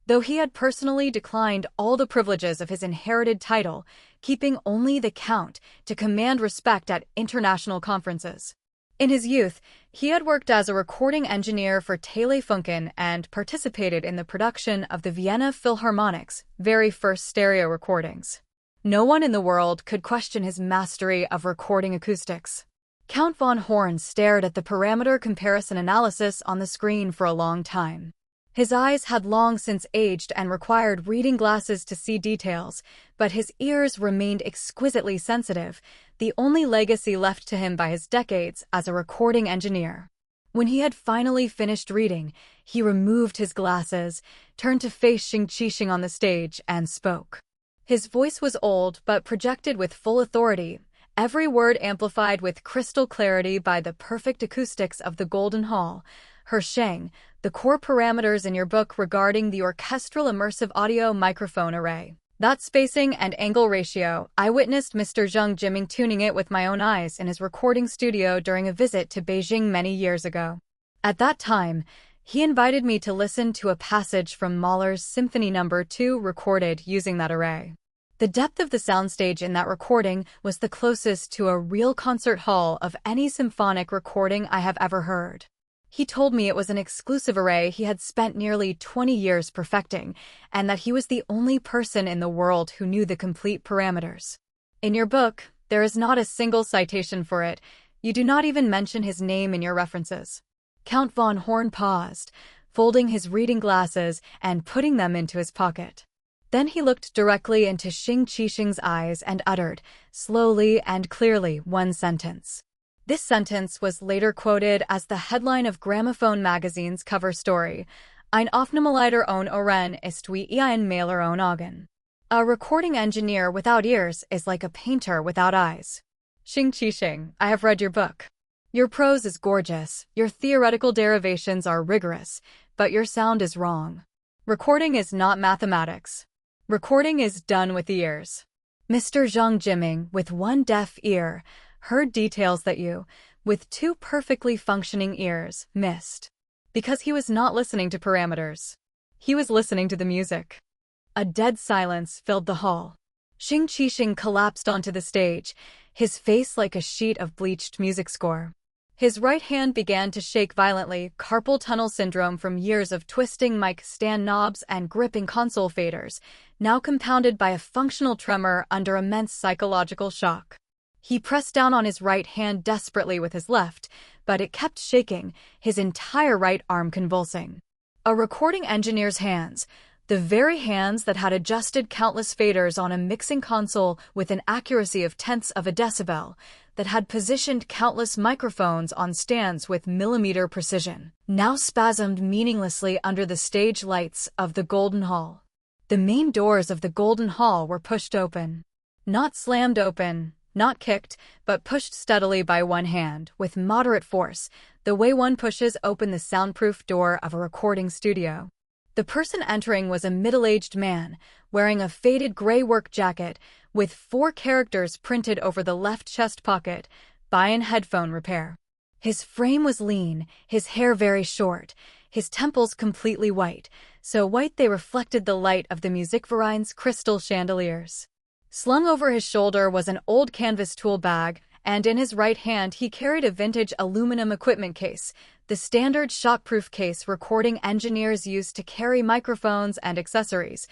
though he had personally declined all the privileges of his inherited title, keeping only the Count to command respect at international conferences. In his youth, he had worked as a recording engineer for Telefunken and participated in the production of the Vienna Philharmonic's very first stereo recordings. No one in the world could question his mastery of recording acoustics. Count von Horn stared at the parameter comparison analysis on the screen for a long time. His eyes had long since aged and required reading glasses to see details, but his ears remained exquisitely sensitive, the only legacy left to him by his decades as a recording engineer. When he had finally finished reading, he removed his glasses, turned to face Xing Qixing on the stage, and spoke. His voice was old but projected with full authority, every word amplified with crystal clarity by the perfect acoustics of the Golden Hall. "Herr Sheng, the core parameters in your book regarding the orchestral immersive audio microphone array. That spacing and angle ratio, I witnessed Mr. Zhang Jiming tuning it with my own eyes in his recording studio during a visit to Beijing many years ago. At that time, he invited me to listen to a passage from Mahler's Symphony No. 2 recorded using that array. The depth of the soundstage in that recording was the closest to a real concert hall of any symphonic recording I have ever heard. He told me it was an exclusive array he had spent nearly 20 years perfecting, and that he was the only person in the world who knew the complete parameters. In your book, there is not a single citation for it. You do not even mention his name in your references." Count von Horn paused, folding his reading glasses and putting them into his pocket. Then he looked directly into Xing Qixing's eyes and uttered, slowly and clearly, one sentence. This sentence was later quoted as the headline of Gramophone magazine's cover story, Ein Aufnahmeleiter ohne Ohren ist wie ein Maler ohne Augen. A recording engineer without ears is like a painter without eyes. Xing Qixing, I have read your book. Your prose is gorgeous, your theoretical derivations are rigorous, but your sound is wrong. Recording is not mathematics. Recording is done with the ears. Mr. Zhang Jiming, with one deaf ear, heard details that you, with two perfectly functioning ears, missed. Because he was not listening to parameters. He was listening to the music. A dead silence filled the hall. Xing Qixing collapsed onto the stage, his face like a sheet of bleached music score. His right hand began to shake violently, carpal tunnel syndrome from years of twisting mic stand knobs and gripping console faders, now compounded by a functional tremor under immense psychological shock. He pressed down on his right hand desperately with his left, but it kept shaking, his entire right arm convulsing. A recording engineer's hands, the very hands that had adjusted countless faders on a mixing console with an accuracy of tenths of a decibel, that had positioned countless microphones on stands with millimeter precision, now spasmed meaninglessly under the stage lights of the Golden Hall. The main doors of the Golden Hall were pushed open. Not slammed open, not kicked, but pushed steadily by one hand, with moderate force, the way one pushes open the soundproof door of a recording studio. The person entering was a middle-aged man, wearing a faded gray work jacket, with 4 characters printed over the left chest pocket, "Buy an headphone repair." His frame was lean, his hair very short, his temples completely white, so white they reflected the light of the Musikverein's crystal chandeliers. Slung over his shoulder was an old canvas tool bag, and in his right hand he carried a vintage aluminum equipment case, the standard shockproof case recording engineers used to carry microphones and accessories.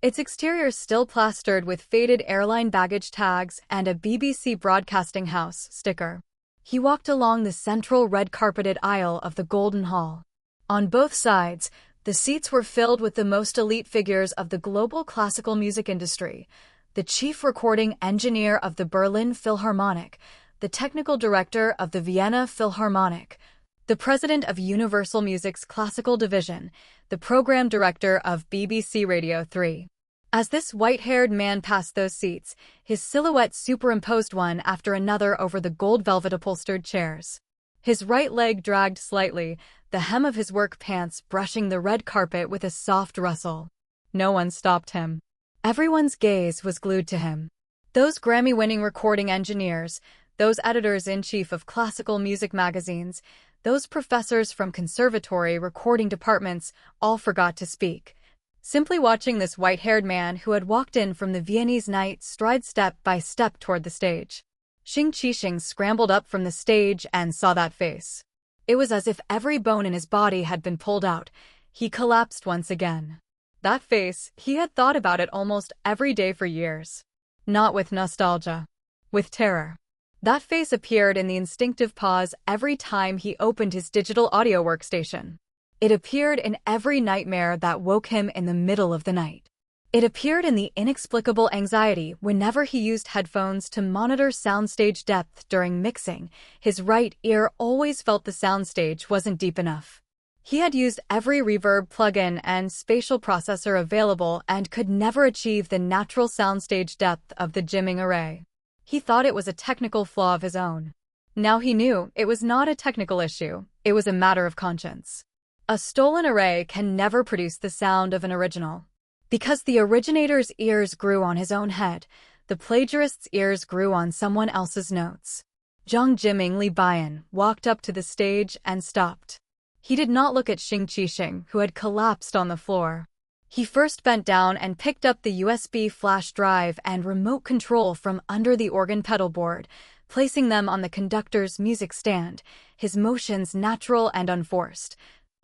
Its exterior still plastered with faded airline baggage tags and a BBC Broadcasting House sticker. He walked along the central red-carpeted aisle of the Golden Hall. On both sides, the seats were filled with the most elite figures of the global classical music industry: the chief recording engineer of the Berlin Philharmonic, the technical director of the Vienna Philharmonic, the president of Universal Music's classical division, the program director of BBC Radio 3. As this white-haired man passed those seats, his silhouette superimposed one after another over the gold velvet upholstered chairs. His right leg dragged slightly, the hem of his work pants brushing the red carpet with a soft rustle. No one stopped him. Everyone's gaze was glued to him. Those Grammy-winning recording engineers, those editors-in-chief of classical music magazines, those professors from conservatory recording departments all forgot to speak. Simply watching this white-haired man who had walked in from the Viennese night stride step by step toward the stage. Xing Qixing scrambled up from the stage and saw that face. It was as if every bone in his body had been pulled out. He collapsed once again. That face, he had thought about it almost every day for years. Not with nostalgia. With terror. That face appeared in the instinctive pause every time he opened his digital audio workstation. It appeared in every nightmare that woke him in the middle of the night. It appeared in the inexplicable anxiety whenever he used headphones to monitor soundstage depth during mixing. His right ear always felt the soundstage wasn't deep enough. He had used every reverb plugin and spatial processor available and could never achieve the natural soundstage depth of the jimming array. He thought it was a technical flaw of his own. Now he knew it was not a technical issue, it was a matter of conscience. A stolen array can never produce the sound of an original. Because the originator's ears grew on his own head, the plagiarist's ears grew on someone else's notes. Zhang Jiming Li Bian walked up to the stage and stopped. He did not look at Xing Qixing, who had collapsed on the floor. He first bent down and picked up the USB flash drive and remote control from under the organ pedal board, placing them on the conductor's music stand, his motions natural and unforced,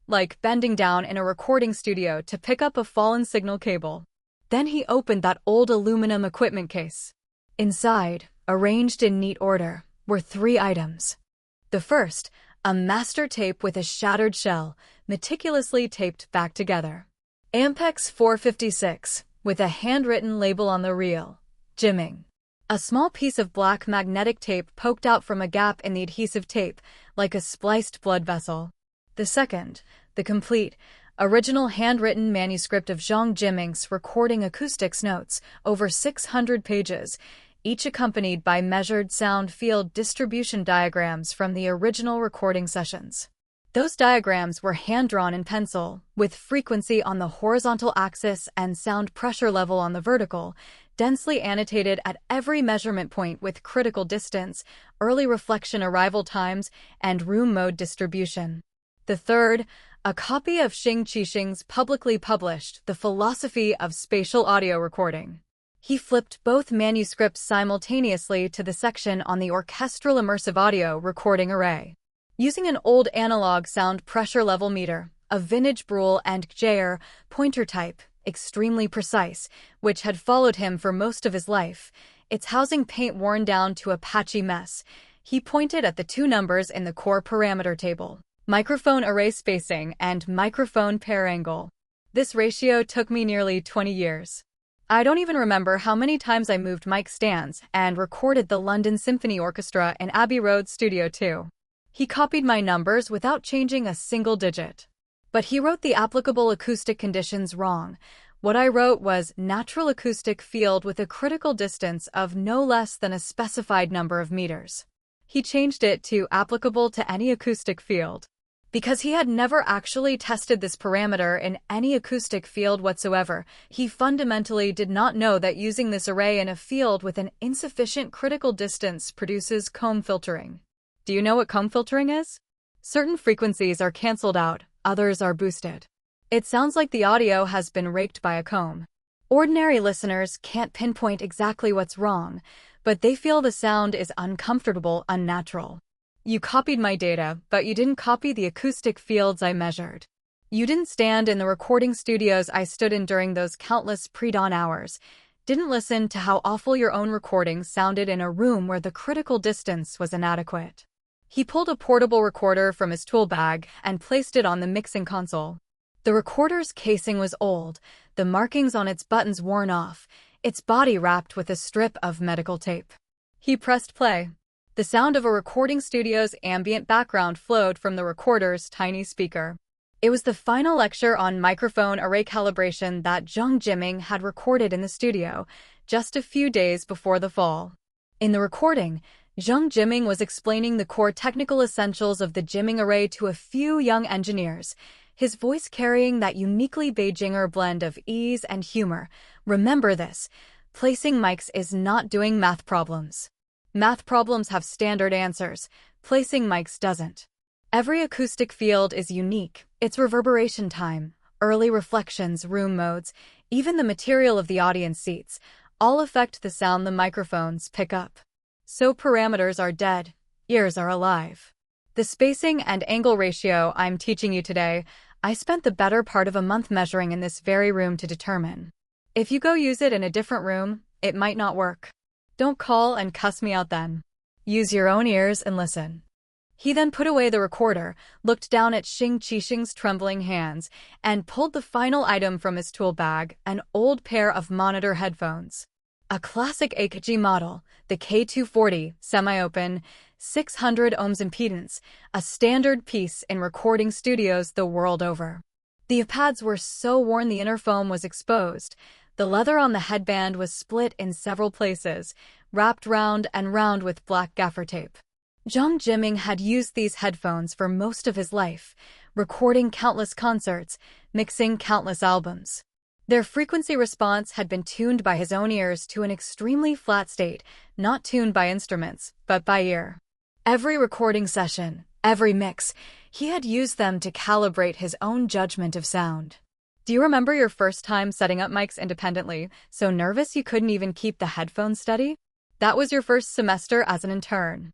like bending down in a recording studio to pick up a fallen signal cable. Then he opened that old aluminum equipment case. Inside, arranged in neat order, were 3 items. The first, a master tape with a shattered shell, meticulously taped back together. Ampex 456, with a handwritten label on the reel. Jimming. A small piece of black magnetic tape poked out from a gap in the adhesive tape, like a spliced blood vessel. The second, the complete, original handwritten manuscript of Zhang Jimming's recording acoustics notes, over 600 pages, each accompanied by measured sound field distribution diagrams from the original recording sessions. Those diagrams were hand-drawn in pencil, with frequency on the horizontal axis and sound pressure level on the vertical, densely annotated at every measurement point with critical distance, early reflection arrival times, and room mode distribution. The third, a copy of Xing Qixing's publicly published The Philosophy of Spatial Audio Recording. He flipped both manuscripts simultaneously to the section on the orchestral immersive audio recording array. Using an old analog sound pressure level meter, a vintage Brule and Jayer pointer type, extremely precise, which had followed him for most of his life, its housing paint worn down to a patchy mess, he pointed at the two numbers in the core parameter table: microphone array spacing and microphone pair angle. This ratio took me nearly 20 years. I don't even remember how many times I moved mic stands and recorded the London Symphony Orchestra in Abbey Road Studio 2. He copied my numbers without changing a single digit. But he wrote the applicable acoustic conditions wrong. What I wrote was natural acoustic field with a critical distance of no less than a specified number of meters. He changed it to applicable to any acoustic field. Because he had never actually tested this parameter in any acoustic field whatsoever, he fundamentally did not know that using this array in a field with an insufficient critical distance produces comb filtering. Do you know what comb filtering is? Certain frequencies are canceled out, others are boosted. It sounds like the audio has been raked by a comb. Ordinary listeners can't pinpoint exactly what's wrong, but they feel the sound is uncomfortable, unnatural. You copied my data, but you didn't copy the acoustic fields I measured. You didn't stand in the recording studios I stood in during those countless pre-dawn hours, didn't listen to how awful your own recordings sounded in a room where the critical distance was inadequate. He pulled a portable recorder from his tool bag and placed it on the mixing console. The recorder's casing was old, the markings on its buttons worn off, its body wrapped with a strip of medical tape. He pressed play. The sound of a recording studio's ambient background flowed from the recorder's tiny speaker. It was the final lecture on microphone array calibration that Zhang Jimming had recorded in the studio, just a few days before the fall. In the recording, Zhang Jimming was explaining the core technical essentials of the Jimming array to a few young engineers, his voice carrying that uniquely Beijinger blend of ease and humor. Remember this, placing mics is not doing math problems. Math problems have standard answers, placing mics doesn't. Every acoustic field is unique, its reverberation time, early reflections, room modes, even the material of the audience seats, all affect the sound the microphones pick up. So parameters are dead, ears are alive. The spacing and angle ratio I'm teaching you today, I spent the better part of a month measuring in this very room to determine. If you go use it in a different room, it might not work. Don't call and cuss me out then. Use your own ears and listen. He then put away the recorder, looked down at Xing Qixing's trembling hands, and pulled the final item from his tool bag, an old pair of monitor headphones. A classic AKG model, the K240, semi-open, 600 ohms impedance, a standard piece in recording studios the world over. The pads were so worn the inner foam was exposed. The leather on the headband was split in several places, wrapped round and round with black gaffer tape. Zhang Jimming had used these headphones for most of his life, recording countless concerts, mixing countless albums. Their frequency response had been tuned by his own ears to an extremely flat state, not tuned by instruments, but by ear. Every recording session, every mix, he had used them to calibrate his own judgment of sound. Do you remember your first time setting up mics independently, so nervous you couldn't even keep the headphones steady? That was your first semester as an intern.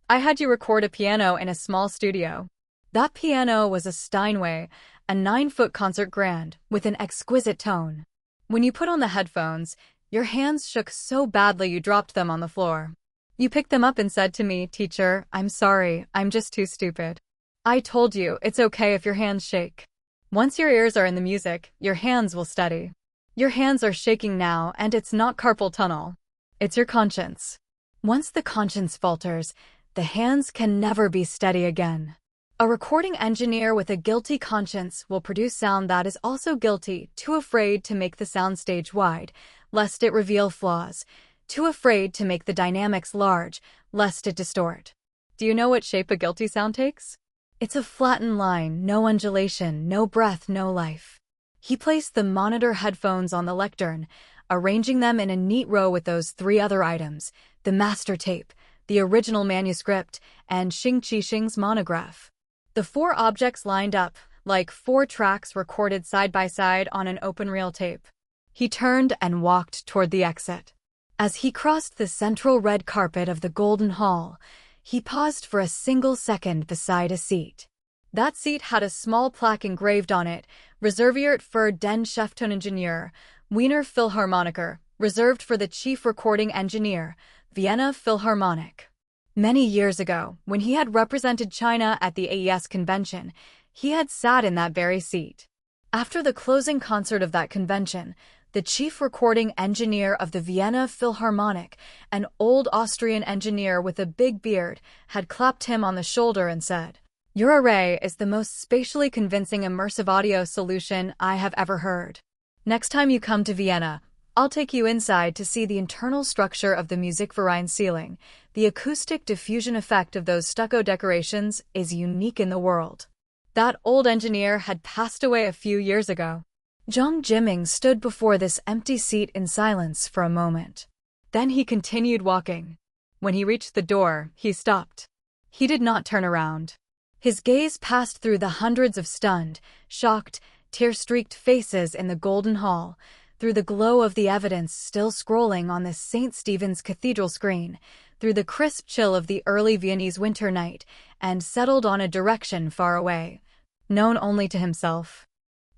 I had you record a piano in a small studio. That piano was a Steinway, a 9-foot concert grand, with an exquisite tone. When you put on the headphones, your hands shook so badly you dropped them on the floor. You picked them up and said to me, "Teacher, I'm sorry, I'm just too stupid." I told you, it's okay if your hands shake. Once your ears are in the music, your hands will steady. Your hands are shaking now, and it's not carpal tunnel. It's your conscience. Once the conscience falters, the hands can never be steady again. A recording engineer with a guilty conscience will produce sound that is also guilty, too afraid to make the soundstage wide, lest it reveal flaws, too afraid to make the dynamics large, lest it distort. Do you know what shape a guilty sound takes? It's a flattened line, no undulation, no breath, no life. He placed the monitor headphones on the lectern, arranging them in a neat row with those three other items, the master tape, the original manuscript, and Xing Qixing's monograph. The four objects lined up, like four tracks recorded side by side on an open reel tape. He turned and walked toward the exit. As he crossed the central red carpet of the Golden Hall, he paused for a single second beside a seat. That seat had a small plaque engraved on it, Reserviert für den Cheftoningenieur, Wiener Philharmoniker, reserved for the chief recording engineer, Vienna Philharmonic. Many years ago, when he had represented China at the AES convention, he had sat in that very seat. After the closing concert of that convention, the chief recording engineer of the Vienna Philharmonic, an old Austrian engineer with a big beard, had clapped him on the shoulder and said, "Your array is the most spatially convincing immersive audio solution I have ever heard. Next time you come to Vienna, I'll take you inside to see the internal structure of the Musikverein ceiling. The acoustic diffusion effect of those stucco decorations is unique in the world." That old engineer had passed away a few years ago. Zhang Jiming stood before this empty seat in silence for a moment. Then he continued walking. When he reached the door, he stopped. He did not turn around. His gaze passed through the hundreds of stunned, shocked, tear-streaked faces in the Golden Hall, through the glow of the evidence still scrolling on the St. Stephen's Cathedral screen, through the crisp chill of the early Viennese winter night, and settled on a direction far away, known only to himself.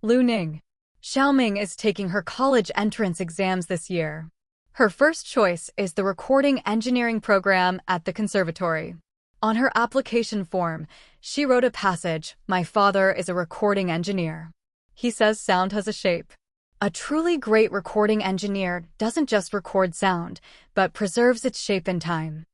Lu Ning. Xiaoming is taking her college entrance exams this year. Her first choice is the recording engineering program at the conservatory. On her application form, she wrote a passage, "My father is a recording engineer. He says sound has a shape." A truly great recording engineer doesn't just record sound, but preserves its shape in time.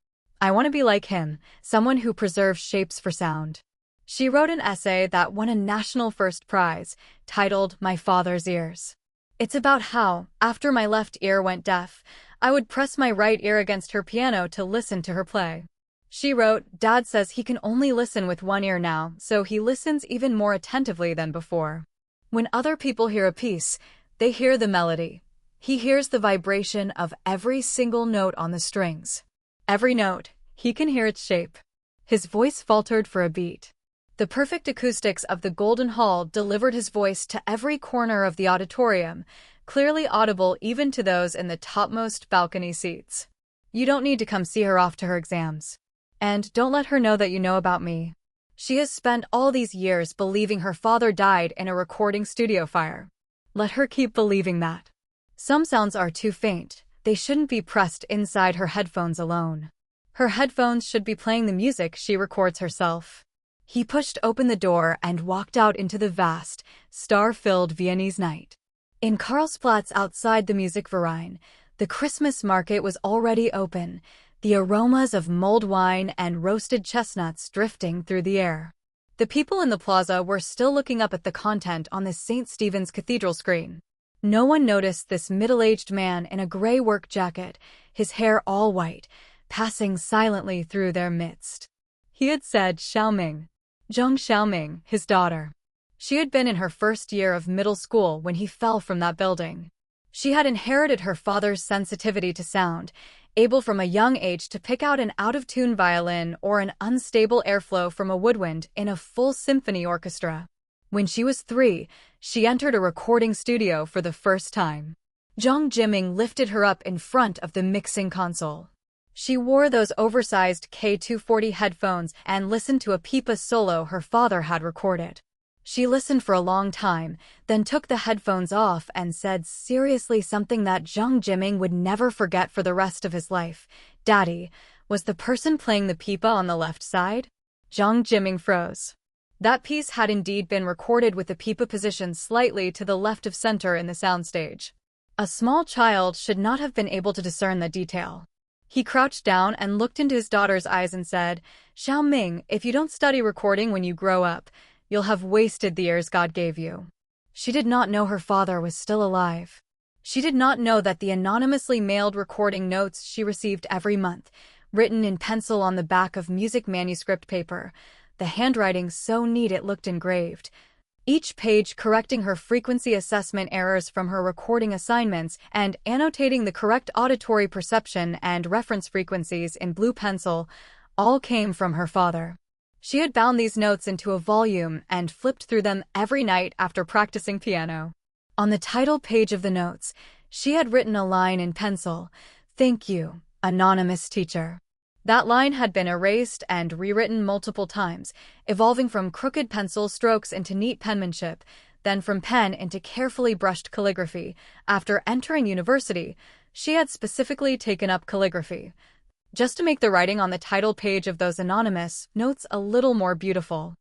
I want to be like him, someone who preserves shapes for sound. She wrote an essay that won a national first prize, titled My Father's Ears. It's about how, after my left ear went deaf, I would press my right ear against her piano to listen to her play. She wrote, "Dad says he can only listen with one ear now, so he listens even more attentively than before. When other people hear a piece, they hear the melody. He hears the vibration of every single note on the strings. Every note, he can hear its shape." His voice faltered for a beat. The perfect acoustics of the Golden Hall delivered his voice to every corner of the auditorium, clearly audible even to those in the topmost balcony seats. "You don't need to come see her off to her exams. And don't let her know that you know about me. She has spent all these years believing her father died in a recording studio fire. Let her keep believing that. Some sounds are too faint. They shouldn't be pressed inside her headphones alone. Her headphones should be playing the music she records herself." He pushed open the door and walked out into the vast, star-filled Viennese night. In Karlsplatz outside the Musikverein, the Christmas market was already open, the aromas of mulled wine and roasted chestnuts drifting through the air. The people in the plaza were still looking up at the content on the St. Stephen's Cathedral screen. No one noticed this middle-aged man in a gray work jacket, his hair all white, passing silently through their midst. He had said Xiaoming. Zhang Xiaoming, his daughter. She had been in her first year of middle school when he fell from that building. She had inherited her father's sensitivity to sound, able from a young age to pick out an out-of-tune violin or an unstable airflow from a woodwind in a full symphony orchestra. When she was 3, she entered a recording studio for the first time. Zhang Jiming lifted her up in front of the mixing console. She wore those oversized K240 headphones and listened to a pipa solo her father had recorded. She listened for a long time, then took the headphones off and said seriously something that Zhang Jiming would never forget for the rest of his life. "Daddy, was the person playing the pipa on the left side?" Zhang Jiming froze. That piece had indeed been recorded with the pipa positioned slightly to the left of center in the soundstage. A small child should not have been able to discern the detail. He crouched down and looked into his daughter's eyes and said, "Xiao Ming, if you don't study recording when you grow up, you'll have wasted the years God gave you." She did not know her father was still alive. She did not know that the anonymously mailed recording notes she received every month, written in pencil on the back of music manuscript paper, the handwriting so neat it looked engraved, each page correcting her frequency assessment errors from her recording assignments and annotating the correct auditory perception and reference frequencies in blue pencil, all came from her father. She had bound these notes into a volume and flipped through them every night after practicing piano. On the title page of the notes, she had written a line in pencil, "Thank you, anonymous teacher." That line had been erased and rewritten multiple times, evolving from crooked pencil strokes into neat penmanship, then from pen into carefully brushed calligraphy. After entering university, she had specifically taken up calligraphy, just to make the writing on the title page of those anonymous notes a little more beautiful.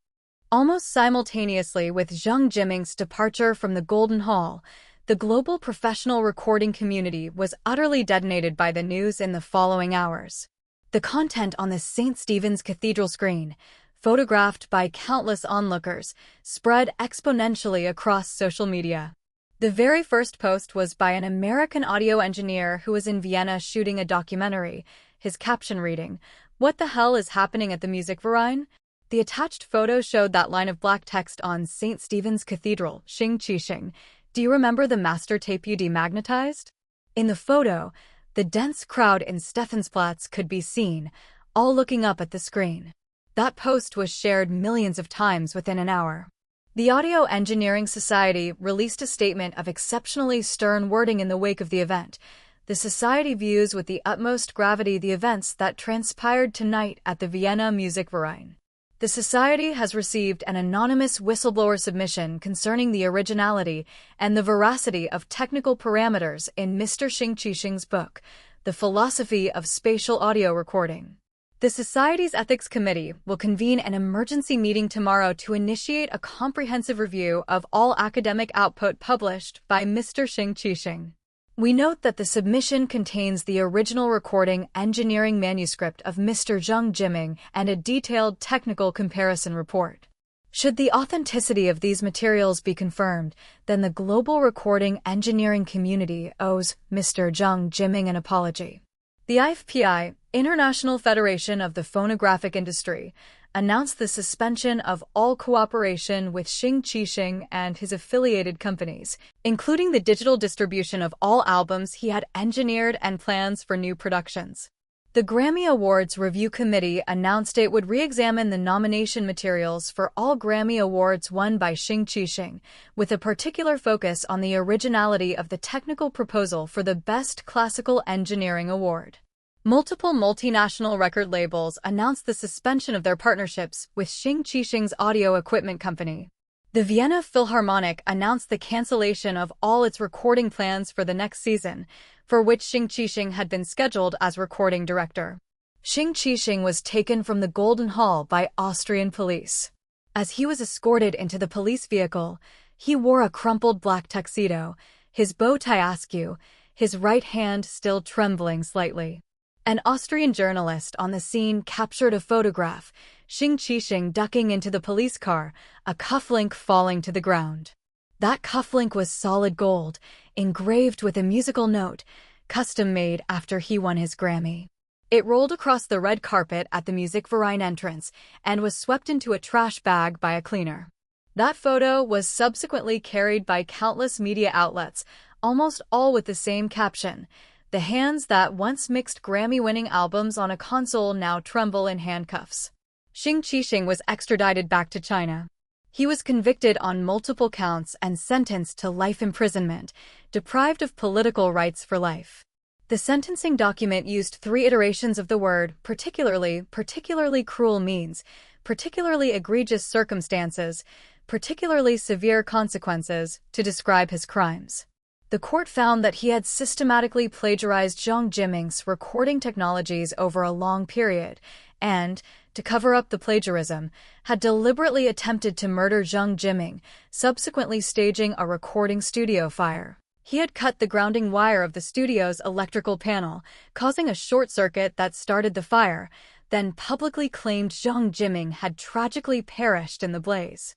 Almost simultaneously with Zhang Jiming's departure from the Golden Hall, the global professional recording community was utterly detonated by the news in the following hours. The content on the St. Stephen's Cathedral screen, photographed by countless onlookers, spread exponentially across social media. The very first post was by an American audio engineer who was in Vienna shooting a documentary, his caption reading, "What the hell is happening at the Musikverein?" The attached photo showed that line of black text on St. Stephen's Cathedral, "Xing Qi Xing. Do you remember the master tape you demagnetized?" In the photo, the dense crowd in Stephansplatz could be seen, all looking up at the screen. That post was shared millions of times within an hour. The Audio Engineering Society released a statement of exceptionally stern wording in the wake of the event. The Society views with the utmost gravity the events that transpired tonight at the Vienna Musikverein. The Society has received an anonymous whistleblower submission concerning the originality and the veracity of technical parameters in Mr. Xing Qixing's book, The Philosophy of Spatial Audio Recording. The Society's Ethics Committee will convene an emergency meeting tomorrow to initiate a comprehensive review of all academic output published by Mr. Xing Qixing. We note that the submission contains the original recording engineering manuscript of Mr. Zhang Jiming and a detailed technical comparison report. Should the authenticity of these materials be confirmed, then the global recording engineering community owes Mr. Zhang Jiming an apology. The IFPI, International Federation of the Phonographic Industry, announced the suspension of all cooperation with Xing Qixing and his affiliated companies, including the digital distribution of all albums he had engineered and plans for new productions. The Grammy Awards Review Committee announced it would re-examine the nomination materials for all Grammy Awards won by Xing Qixing, with a particular focus on the originality of the technical proposal for the Best Classical Engineering Award. Multiple multinational record labels announced the suspension of their partnerships with Xing Qixing's audio equipment company. The Vienna Philharmonic announced the cancellation of all its recording plans for the next season, for which Xing Qixing had been scheduled as recording director. Xing Qixing was taken from the Golden Hall by Austrian police. As he was escorted into the police vehicle, he wore a crumpled black tuxedo, his bow tie askew, his right hand still trembling slightly. An Austrian journalist on the scene captured a photograph, Xing Qixing ducking into the police car, a cufflink falling to the ground. That cufflink was solid gold, engraved with a musical note, custom-made after he won his Grammy. It rolled across the red carpet at the Musikverein entrance and was swept into a trash bag by a cleaner. That photo was subsequently carried by countless media outlets, almost all with the same caption: "The hands that once mixed Grammy-winning albums on a console now tremble in handcuffs." Xing Qixing was extradited back to China. He was convicted on multiple counts and sentenced to life imprisonment, deprived of political rights for life. The sentencing document used 3 iterations of the word particularly cruel means, particularly egregious circumstances, particularly severe consequences, to describe his crimes. The court found that he had systematically plagiarized Zhang Jiming's recording technologies over a long period and, to cover up the plagiarism, had deliberately attempted to murder Zhang Jiming, subsequently staging a recording studio fire. He had cut the grounding wire of the studio's electrical panel, causing a short circuit that started the fire, then publicly claimed Zhang Jiming had tragically perished in the blaze.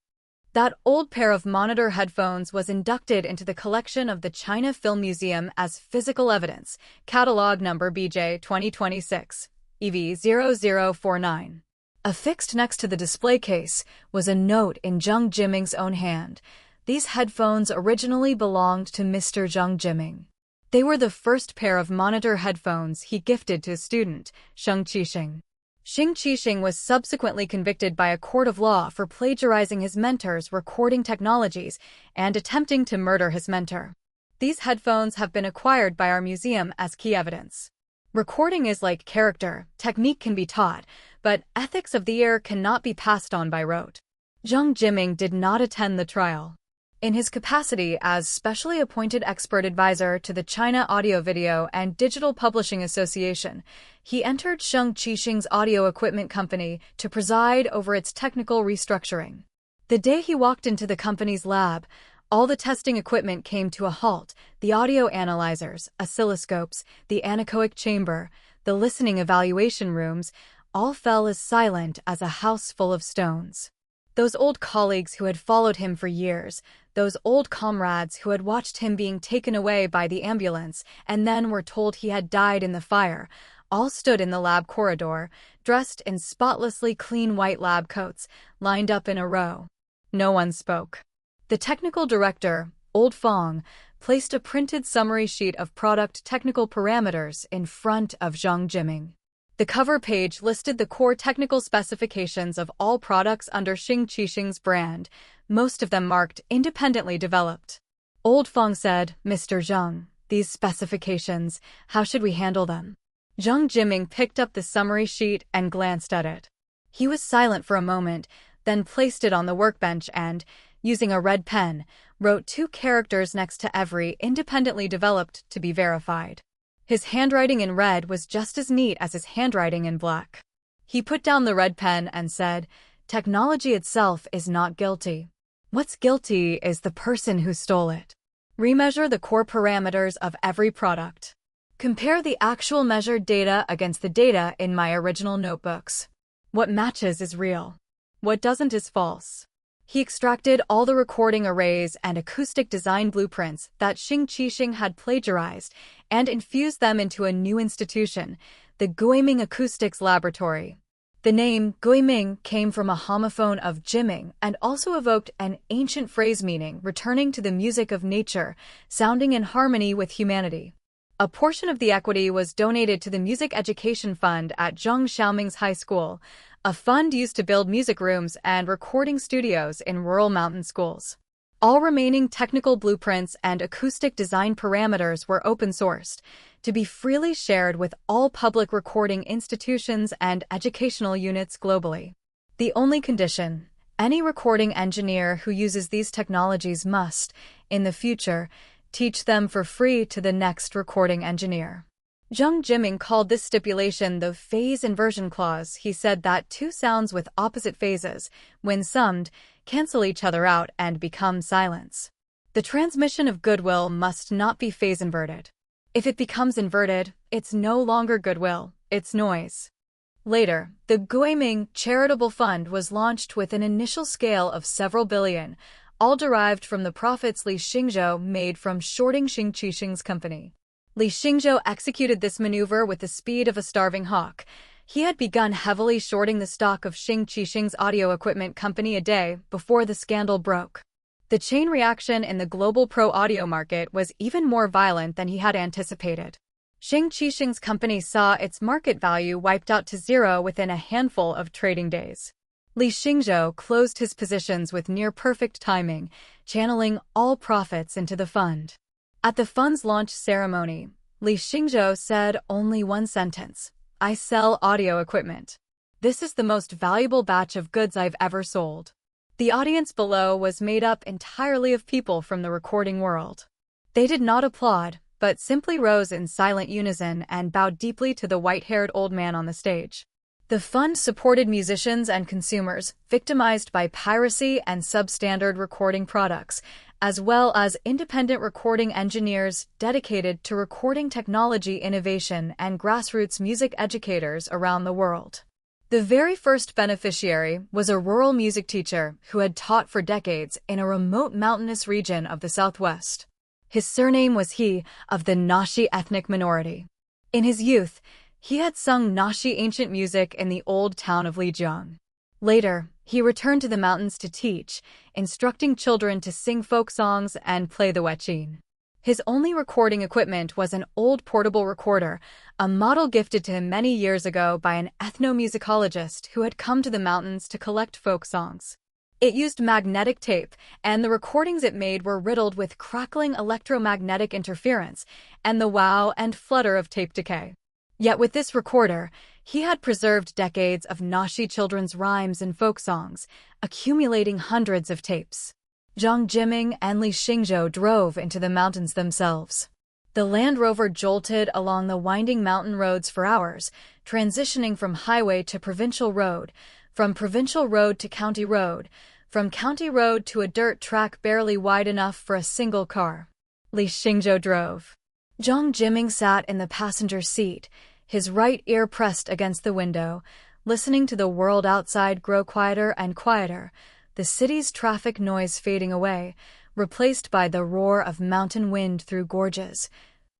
That old pair of monitor headphones was inducted into the collection of the China Film Museum as physical evidence, catalog number BJ 2026, EV0049. Affixed next to the display case was a note in Zhang Jiming's own hand. These headphones originally belonged to Mr. Zhang Jiming. They were the first pair of monitor headphones he gifted to a student, Sheng Qixing. Sheng Qixing was subsequently convicted by a court of law for plagiarizing his mentor's recording technologies and attempting to murder his mentor. These headphones have been acquired by our museum as key evidence. Recording is like character, technique can be taught, but ethics of the ear cannot be passed on by rote. Zhang Jiming did not attend the trial. In his capacity as specially appointed expert advisor to the China Audio Video and Digital Publishing Association, he entered Sheng Qixing's audio equipment company to preside over its technical restructuring. The day he walked into the company's lab, all the testing equipment came to a halt. The audio analyzers, oscilloscopes, the anechoic chamber, the listening evaluation rooms, all fell as silent as a house full of stones. Those old colleagues who had followed him for years, those old comrades who had watched him being taken away by the ambulance and then were told he had died in the fire, all stood in the lab corridor, dressed in spotlessly clean white lab coats, lined up in a row. No one spoke. The technical director, Old Fong, placed a printed summary sheet of product technical parameters in front of Zhang Jiming. The cover page listed the core technical specifications of all products under Sheng Qixing's brand, most of them marked independently developed. Old Fong said, "Mr. Zhang, these specifications, how should we handle them?" Zhang Jiming picked up the summary sheet and glanced at it. He was silent for a moment, then placed it on the workbench and, using a red pen, wrote 2 characters next to every independently developed to be verified. His handwriting in red was just as neat as his handwriting in black. He put down the red pen and said, "Technology itself is not guilty. What's guilty is the person who stole it. Remeasure the core parameters of every product. Compare the actual measured data against the data in my original notebooks. What matches is real. What doesn't is false." He extracted all the recording arrays and acoustic design blueprints that Sheng Qixing had plagiarized and infused them into a new institution, the Guiming Acoustics Laboratory. The name Guiming came from a homophone of Jiming and also evoked an ancient phrase meaning returning to the music of nature, sounding in harmony with humanity. A portion of the equity was donated to the Music Education Fund at Zhang Xiaoming's high school, a fund used to build music rooms and recording studios in rural mountain schools. All remaining technical blueprints and acoustic design parameters were open-sourced, to be freely shared with all public recording institutions and educational units globally. The only condition: any recording engineer who uses these technologies must, in the future, teach them for free to the next recording engineer. Zhang Jiming called this stipulation the phase inversion clause. He said that 2 sounds with opposite phases, when summed, cancel each other out and become silence. The transmission of goodwill must not be phase inverted. If it becomes inverted, it's no longer goodwill, it's noise. Later, the Guiming Charitable Fund was launched with an initial scale of several billion, all derived from the profits Li Xingzhou made from shorting Sheng Qixing's company. Li Xingzhou executed this maneuver with the speed of a starving hawk. He had begun heavily shorting the stock of Sheng Qixing's audio equipment company a day before the scandal broke. The chain reaction in the global pro-audio market was even more violent than he had anticipated. Sheng Qixing's company saw its market value wiped out to zero within a handful of trading days. Li Xingzhou closed his positions with near-perfect timing, channeling all profits into the fund. At the fund's launch ceremony, Li Xingzhou said only one sentence: "I sell audio equipment. This is the most valuable batch of goods I've ever sold." The audience below was made up entirely of people from the recording world. They did not applaud, but simply rose in silent unison and bowed deeply to the white-haired old man on the stage. The fund supported musicians and consumers victimized by piracy and substandard recording products, as well as independent recording engineers dedicated to recording technology innovation and grassroots music educators around the world. The very first beneficiary was a rural music teacher who had taught for decades in a remote mountainous region of the Southwest. His surname was he of the Nashi ethnic minority. In his youth, he had sung Nashi ancient music in the old town of Lijiang. Later, he returned to the mountains to teach, instructing children to sing folk songs and play the huqin. His only recording equipment was an old portable recorder, a model gifted to him many years ago by an ethnomusicologist who had come to the mountains to collect folk songs. It used magnetic tape, and the recordings it made were riddled with crackling electromagnetic interference and the wow and flutter of tape decay. Yet with this recorder, he had preserved decades of Nashi children's rhymes and folk songs, accumulating hundreds of tapes. Zhang Jiming and Li Xingzhou drove into the mountains themselves. The Land Rover jolted along the winding mountain roads for hours, transitioning from highway to provincial road, from provincial road to county road, from county road to a dirt track barely wide enough for a single car. Li Xingzhou drove. Zhang Jiming sat in the passenger seat, his right ear pressed against the window, listening to the world outside grow quieter and quieter, the city's traffic noise fading away, replaced by the roar of mountain wind through gorges,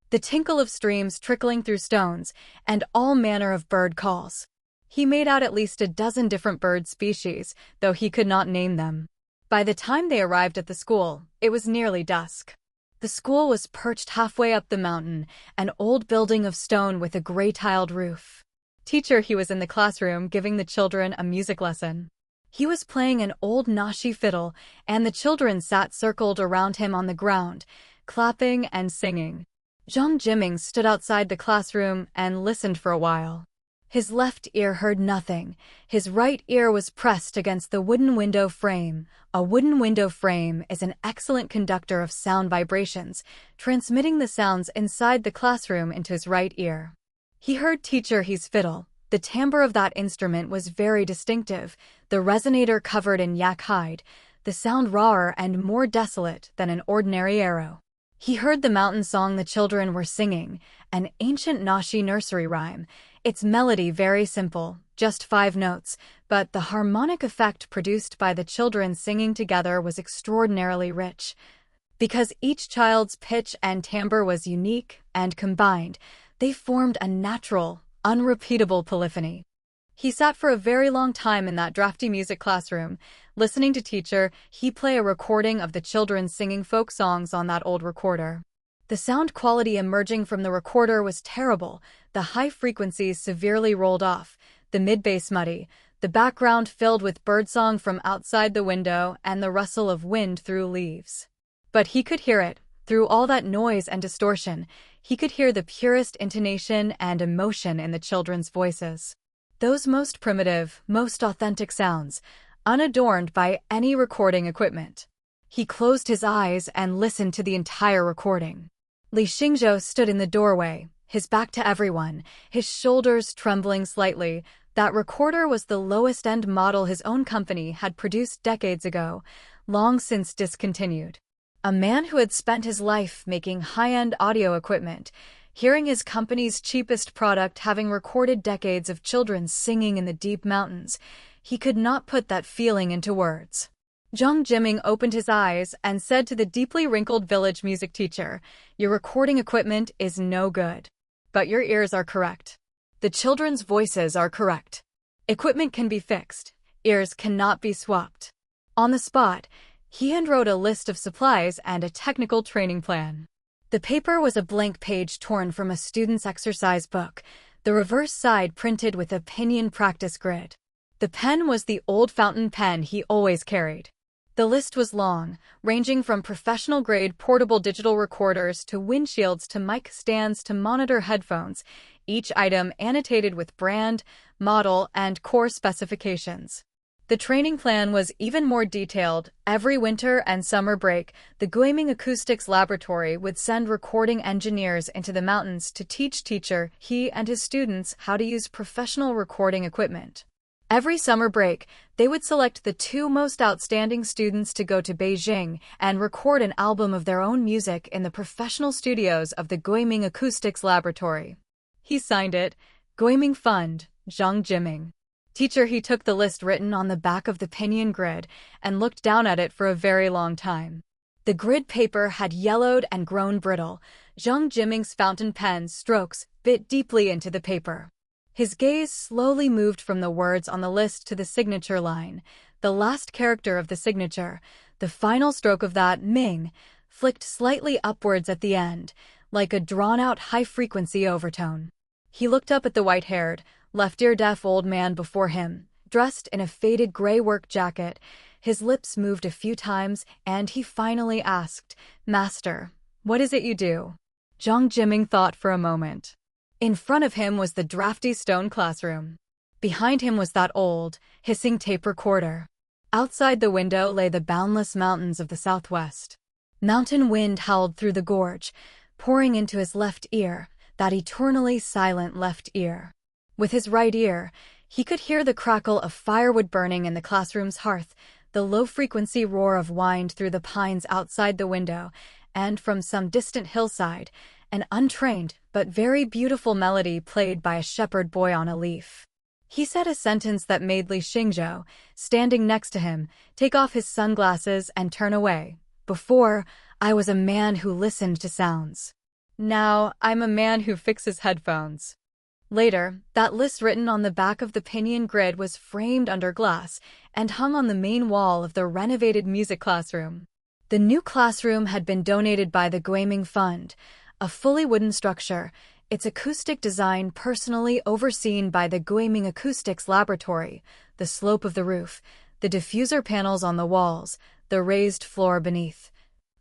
the tinkle of streams trickling through stones, and all manner of bird calls. He made out at least a dozen different bird species, though he could not name them. By the time they arrived at the school, it was nearly dusk. The school was perched halfway up the mountain, an old building of stone with a gray-tiled roof. Teacher, he was in the classroom giving the children a music lesson. He was playing an old Nashi fiddle, and the children sat circled around him on the ground, clapping and singing. Zhang Jiming stood outside the classroom and listened for a while. His left ear heard nothing. His right ear was pressed against the wooden window frame. A wooden window frame is an excellent conductor of sound vibrations, transmitting the sounds inside the classroom into his right ear. He heard Teacher He's fiddle. The timbre of that instrument was very distinctive, the resonator covered in yak hide, the sound rawer and more desolate than an ordinary arrow. He heard the mountain song the children were singing, an ancient Nashi nursery rhyme, its melody very simple, just 5 notes, but the harmonic effect produced by the children singing together was extraordinarily rich. Because each child's pitch and timbre was unique and combined, they formed a natural, unrepeatable polyphony. He sat for a very long time in that drafty music classroom, listening to Teacher He play a recording of the children singing folk songs on that old recorder. The sound quality emerging from the recorder was terrible, the high frequencies severely rolled off, the mid-bass muddy, the background filled with birdsong from outside the window and the rustle of wind through leaves. But he could hear it. Through all that noise and distortion, he could hear the purest intonation and emotion in the children's voices. Those most primitive, most authentic sounds, unadorned by any recording equipment. He closed his eyes and listened to the entire recording. Li Xingzhou stood in the doorway, his back to everyone, his shoulders trembling slightly. That recorder was the lowest-end model his own company had produced decades ago, long since discontinued. A man who had spent his life making high-end audio equipment, hearing his company's cheapest product having recorded decades of children singing in the deep mountains, he could not put that feeling into words. Zhang Jiming opened his eyes and said to the deeply wrinkled village music teacher, "Your recording equipment is no good. But your ears are correct. The children's voices are correct. Equipment can be fixed. Ears cannot be swapped." On the spot, he handwrote a list of supplies and a technical training plan. The paper was a blank page torn from a student's exercise book, the reverse side printed with a pinion practice grid. The pen was the old fountain pen he always carried. The list was long, ranging from professional-grade portable digital recorders to windshields to mic stands to monitor headphones, each item annotated with brand, model, and core specifications. The training plan was even more detailed. Every winter and summer break, the Guiming Acoustics Laboratory would send recording engineers into the mountains to teach teacher he and his students how to use professional recording equipment. Every summer break, they would select the 2 most outstanding students to go to Beijing and record an album of their own music in the professional studios of the Guiming Acoustics Laboratory. He signed it, Guiming Fund, Zhang Jiming. Teacher, he took the list written on the back of the pinyin grid and looked down at it for a very long time. The grid paper had yellowed and grown brittle. Zhang Jiming's fountain pen strokes bit deeply into the paper. His gaze slowly moved from the words on the list to the signature line. The last character of the signature, the final stroke of that Ming, flicked slightly upwards at the end, like a drawn-out high-frequency overtone. He looked up at the white-haired, left-ear deaf old man before him, dressed in a faded gray work jacket. His lips moved a few times, and he finally asked, "Master, what is it you do?" Zhang Jiming thought for a moment. In front of him was the drafty stone classroom. Behind him was that old, hissing tape recorder. Outside the window lay the boundless mountains of the southwest. Mountain wind howled through the gorge, pouring into his left ear, that eternally silent left ear. With his right ear, he could hear the crackle of firewood burning in the classroom's hearth, the low-frequency roar of wind through the pines outside the window, and from some distant hillside, an untrained but very beautiful melody played by a shepherd boy on a leaf. He said a sentence that made Li Xingzhou, standing next to him, take off his sunglasses and turn away. Before, I was a man who listened to sounds. Now, I'm a man who fixes headphones. Later, that list written on the back of the pinyin grid was framed under glass and hung on the main wall of the renovated music classroom. The new classroom had been donated by the Guiming Fund, a fully wooden structure, its acoustic design personally overseen by the Guiming Acoustics Laboratory, the slope of the roof, the diffuser panels on the walls, the raised floor beneath.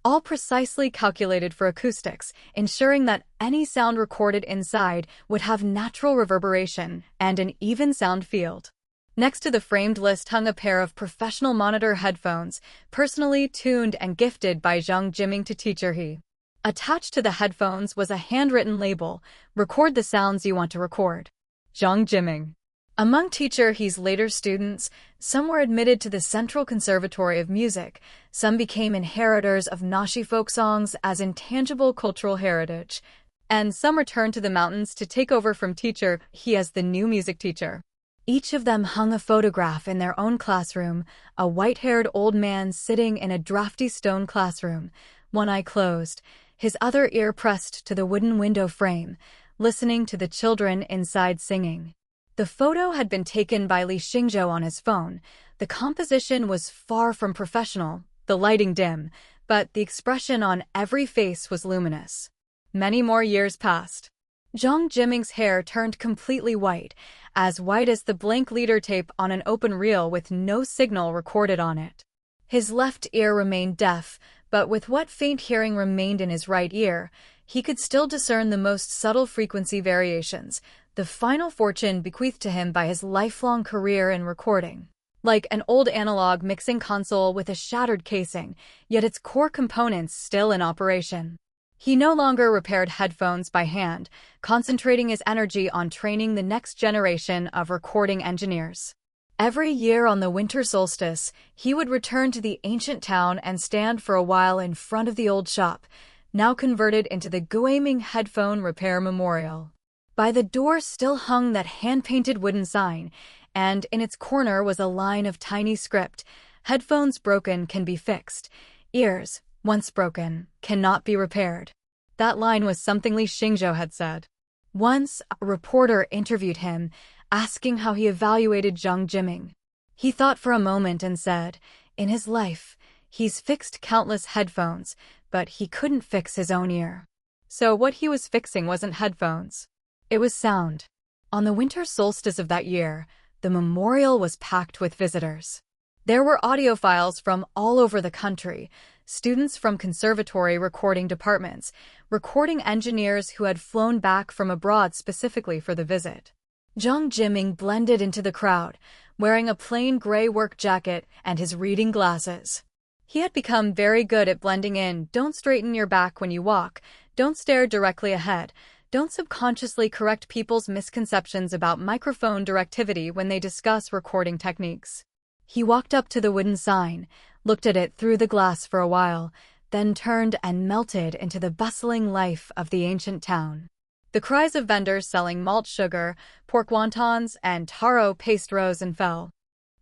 All precisely calculated for acoustics, ensuring that any sound recorded inside would have natural reverberation and an even sound field. Next to the framed list hung a pair of professional monitor headphones, personally tuned and gifted by Zhang Jiming to teacher he. Attached to the headphones was a handwritten label, record the sounds you want to record. Zhang Jiming. Among teacher he's later students, some were admitted to the Central Conservatory of Music, some became inheritors of Nashi folk songs as intangible cultural heritage, and some returned to the mountains to take over from teacher he as the new music teacher. Each of them hung a photograph in their own classroom, a white-haired old man sitting in a drafty stone classroom, one eye closed, his other ear pressed to the wooden window frame, listening to the children inside singing. The photo had been taken by Li Xingzhou on his phone. The composition was far from professional, the lighting dim, but the expression on every face was luminous. Many more years passed. Zhang Jiming's hair turned completely white as the blank leader tape on an open reel with no signal recorded on it. His left ear remained deaf, but with what faint hearing remained in his right ear, he could still discern the most subtle frequency variations, the final fortune bequeathed to him by his lifelong career in recording. Like an old analog mixing console with a shattered casing, yet its core components still in operation. He no longer repaired headphones by hand, concentrating his energy on training the next generation of recording engineers. Every year on the winter solstice, he would return to the ancient town and stand for a while in front of the old shop, now converted into the Guiming Headphone Repair Memorial. By the door still hung that hand-painted wooden sign, and in its corner was a line of tiny script, "Headphones broken can be fixed. Ears, once broken, cannot be repaired." That line was something Li Xingzhou had said. Once, a reporter interviewed him, asking how he evaluated Zhang Jiming. He thought for a moment and said, in his life, he's fixed countless headphones, but he couldn't fix his own ear. So what he was fixing wasn't headphones. It was sound. On the winter solstice of that year, the memorial was packed with visitors. There were audiophiles from all over the country, students from conservatory recording departments, recording engineers who had flown back from abroad specifically for the visit. Zhang Jiming blended into the crowd, wearing a plain gray work jacket and his reading glasses. He had become very good at blending in. Don't straighten your back when you walk, don't stare directly ahead, don't subconsciously correct people's misconceptions about microphone directivity when they discuss recording techniques. He walked up to the wooden sign, looked at it through the glass for a while, then turned and melted into the bustling life of the ancient town. The cries of vendors selling malt sugar, pork wontons, and taro paste rose and fell.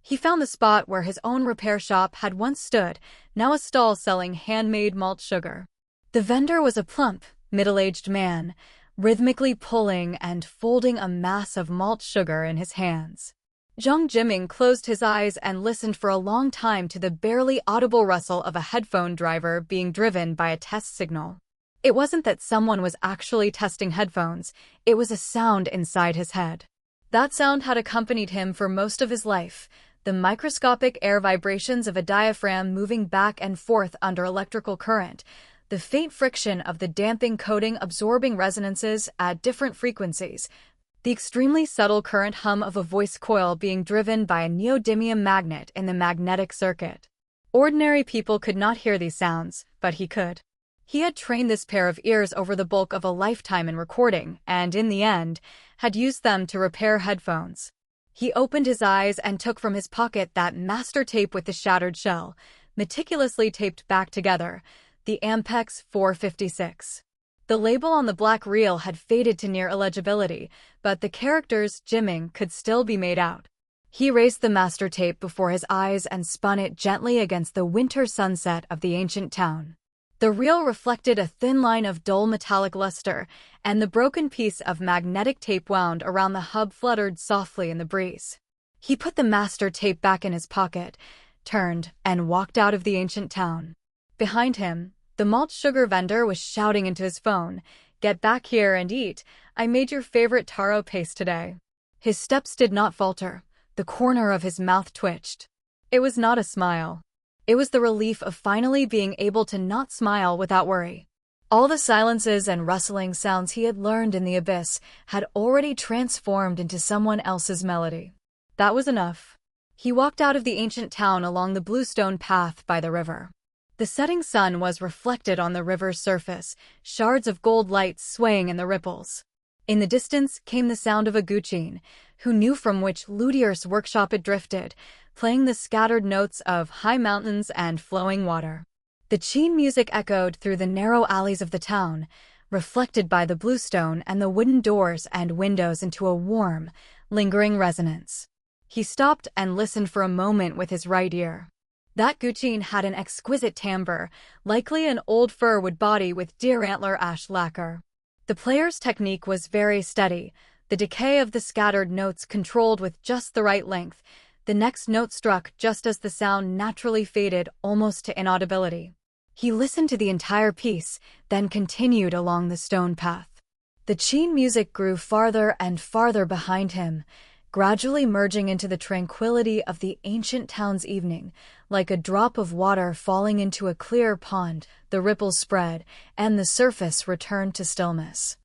He found the spot where his own repair shop had once stood, now a stall selling handmade malt sugar. The vendor was a plump, middle-aged man, rhythmically pulling and folding a mass of malt sugar in his hands. Zhang Jiming closed his eyes and listened for a long time to the barely audible rustle of a headphone driver being driven by a test signal. It wasn't that someone was actually testing headphones, it was a sound inside his head. That sound had accompanied him for most of his life, the microscopic air vibrations of a diaphragm moving back and forth under electrical current, the faint friction of the damping coating absorbing resonances at different frequencies, the extremely subtle current hum of a voice coil being driven by a neodymium magnet in the magnetic circuit. Ordinary people could not hear these sounds, but he could. He had trained this pair of ears over the bulk of a lifetime in recording, and in the end, had used them to repair headphones. He opened his eyes and took from his pocket that master tape with the shattered shell, meticulously taped back together, the Ampex 456. The label on the black reel had faded to near illegibility, but the characters Jiming could still be made out. He raised the master tape before his eyes and spun it gently against the winter sunset of the ancient town. The reel reflected a thin line of dull metallic luster, and the broken piece of magnetic tape wound around the hub fluttered softly in the breeze. He put the master tape back in his pocket, turned, and walked out of the ancient town. Behind him, the malt sugar vendor was shouting into his phone, "Get back here and eat, I made your favorite taro paste today." His steps did not falter, the corner of his mouth twitched. It was not a smile. It was the relief of finally being able to not smile without worry. All the silences and rustling sounds he had learned in the abyss had already transformed into someone else's melody. That was enough. He walked out of the ancient town along the bluestone path by the river. The setting sun was reflected on the river's surface, shards of gold light swaying in the ripples. In the distance came the sound of a guqin, who knew from which luthier's workshop it drifted, playing the scattered notes of high mountains and flowing water. The qin music echoed through the narrow alleys of the town, reflected by the bluestone and the wooden doors and windows into a warm, lingering resonance. He stopped and listened for a moment with his right ear. That guqin had an exquisite timbre, likely an old fir-wood body with deer antler ash lacquer. The player's technique was very steady, the decay of the scattered notes controlled with just the right length. The next note struck just as the sound naturally faded almost to inaudibility. He listened to the entire piece, then continued along the stone path. The qin music grew farther and farther behind him, gradually merging into the tranquility of the ancient town's evening. Like a drop of water falling into a clear pond, the ripples spread, and the surface returned to stillness.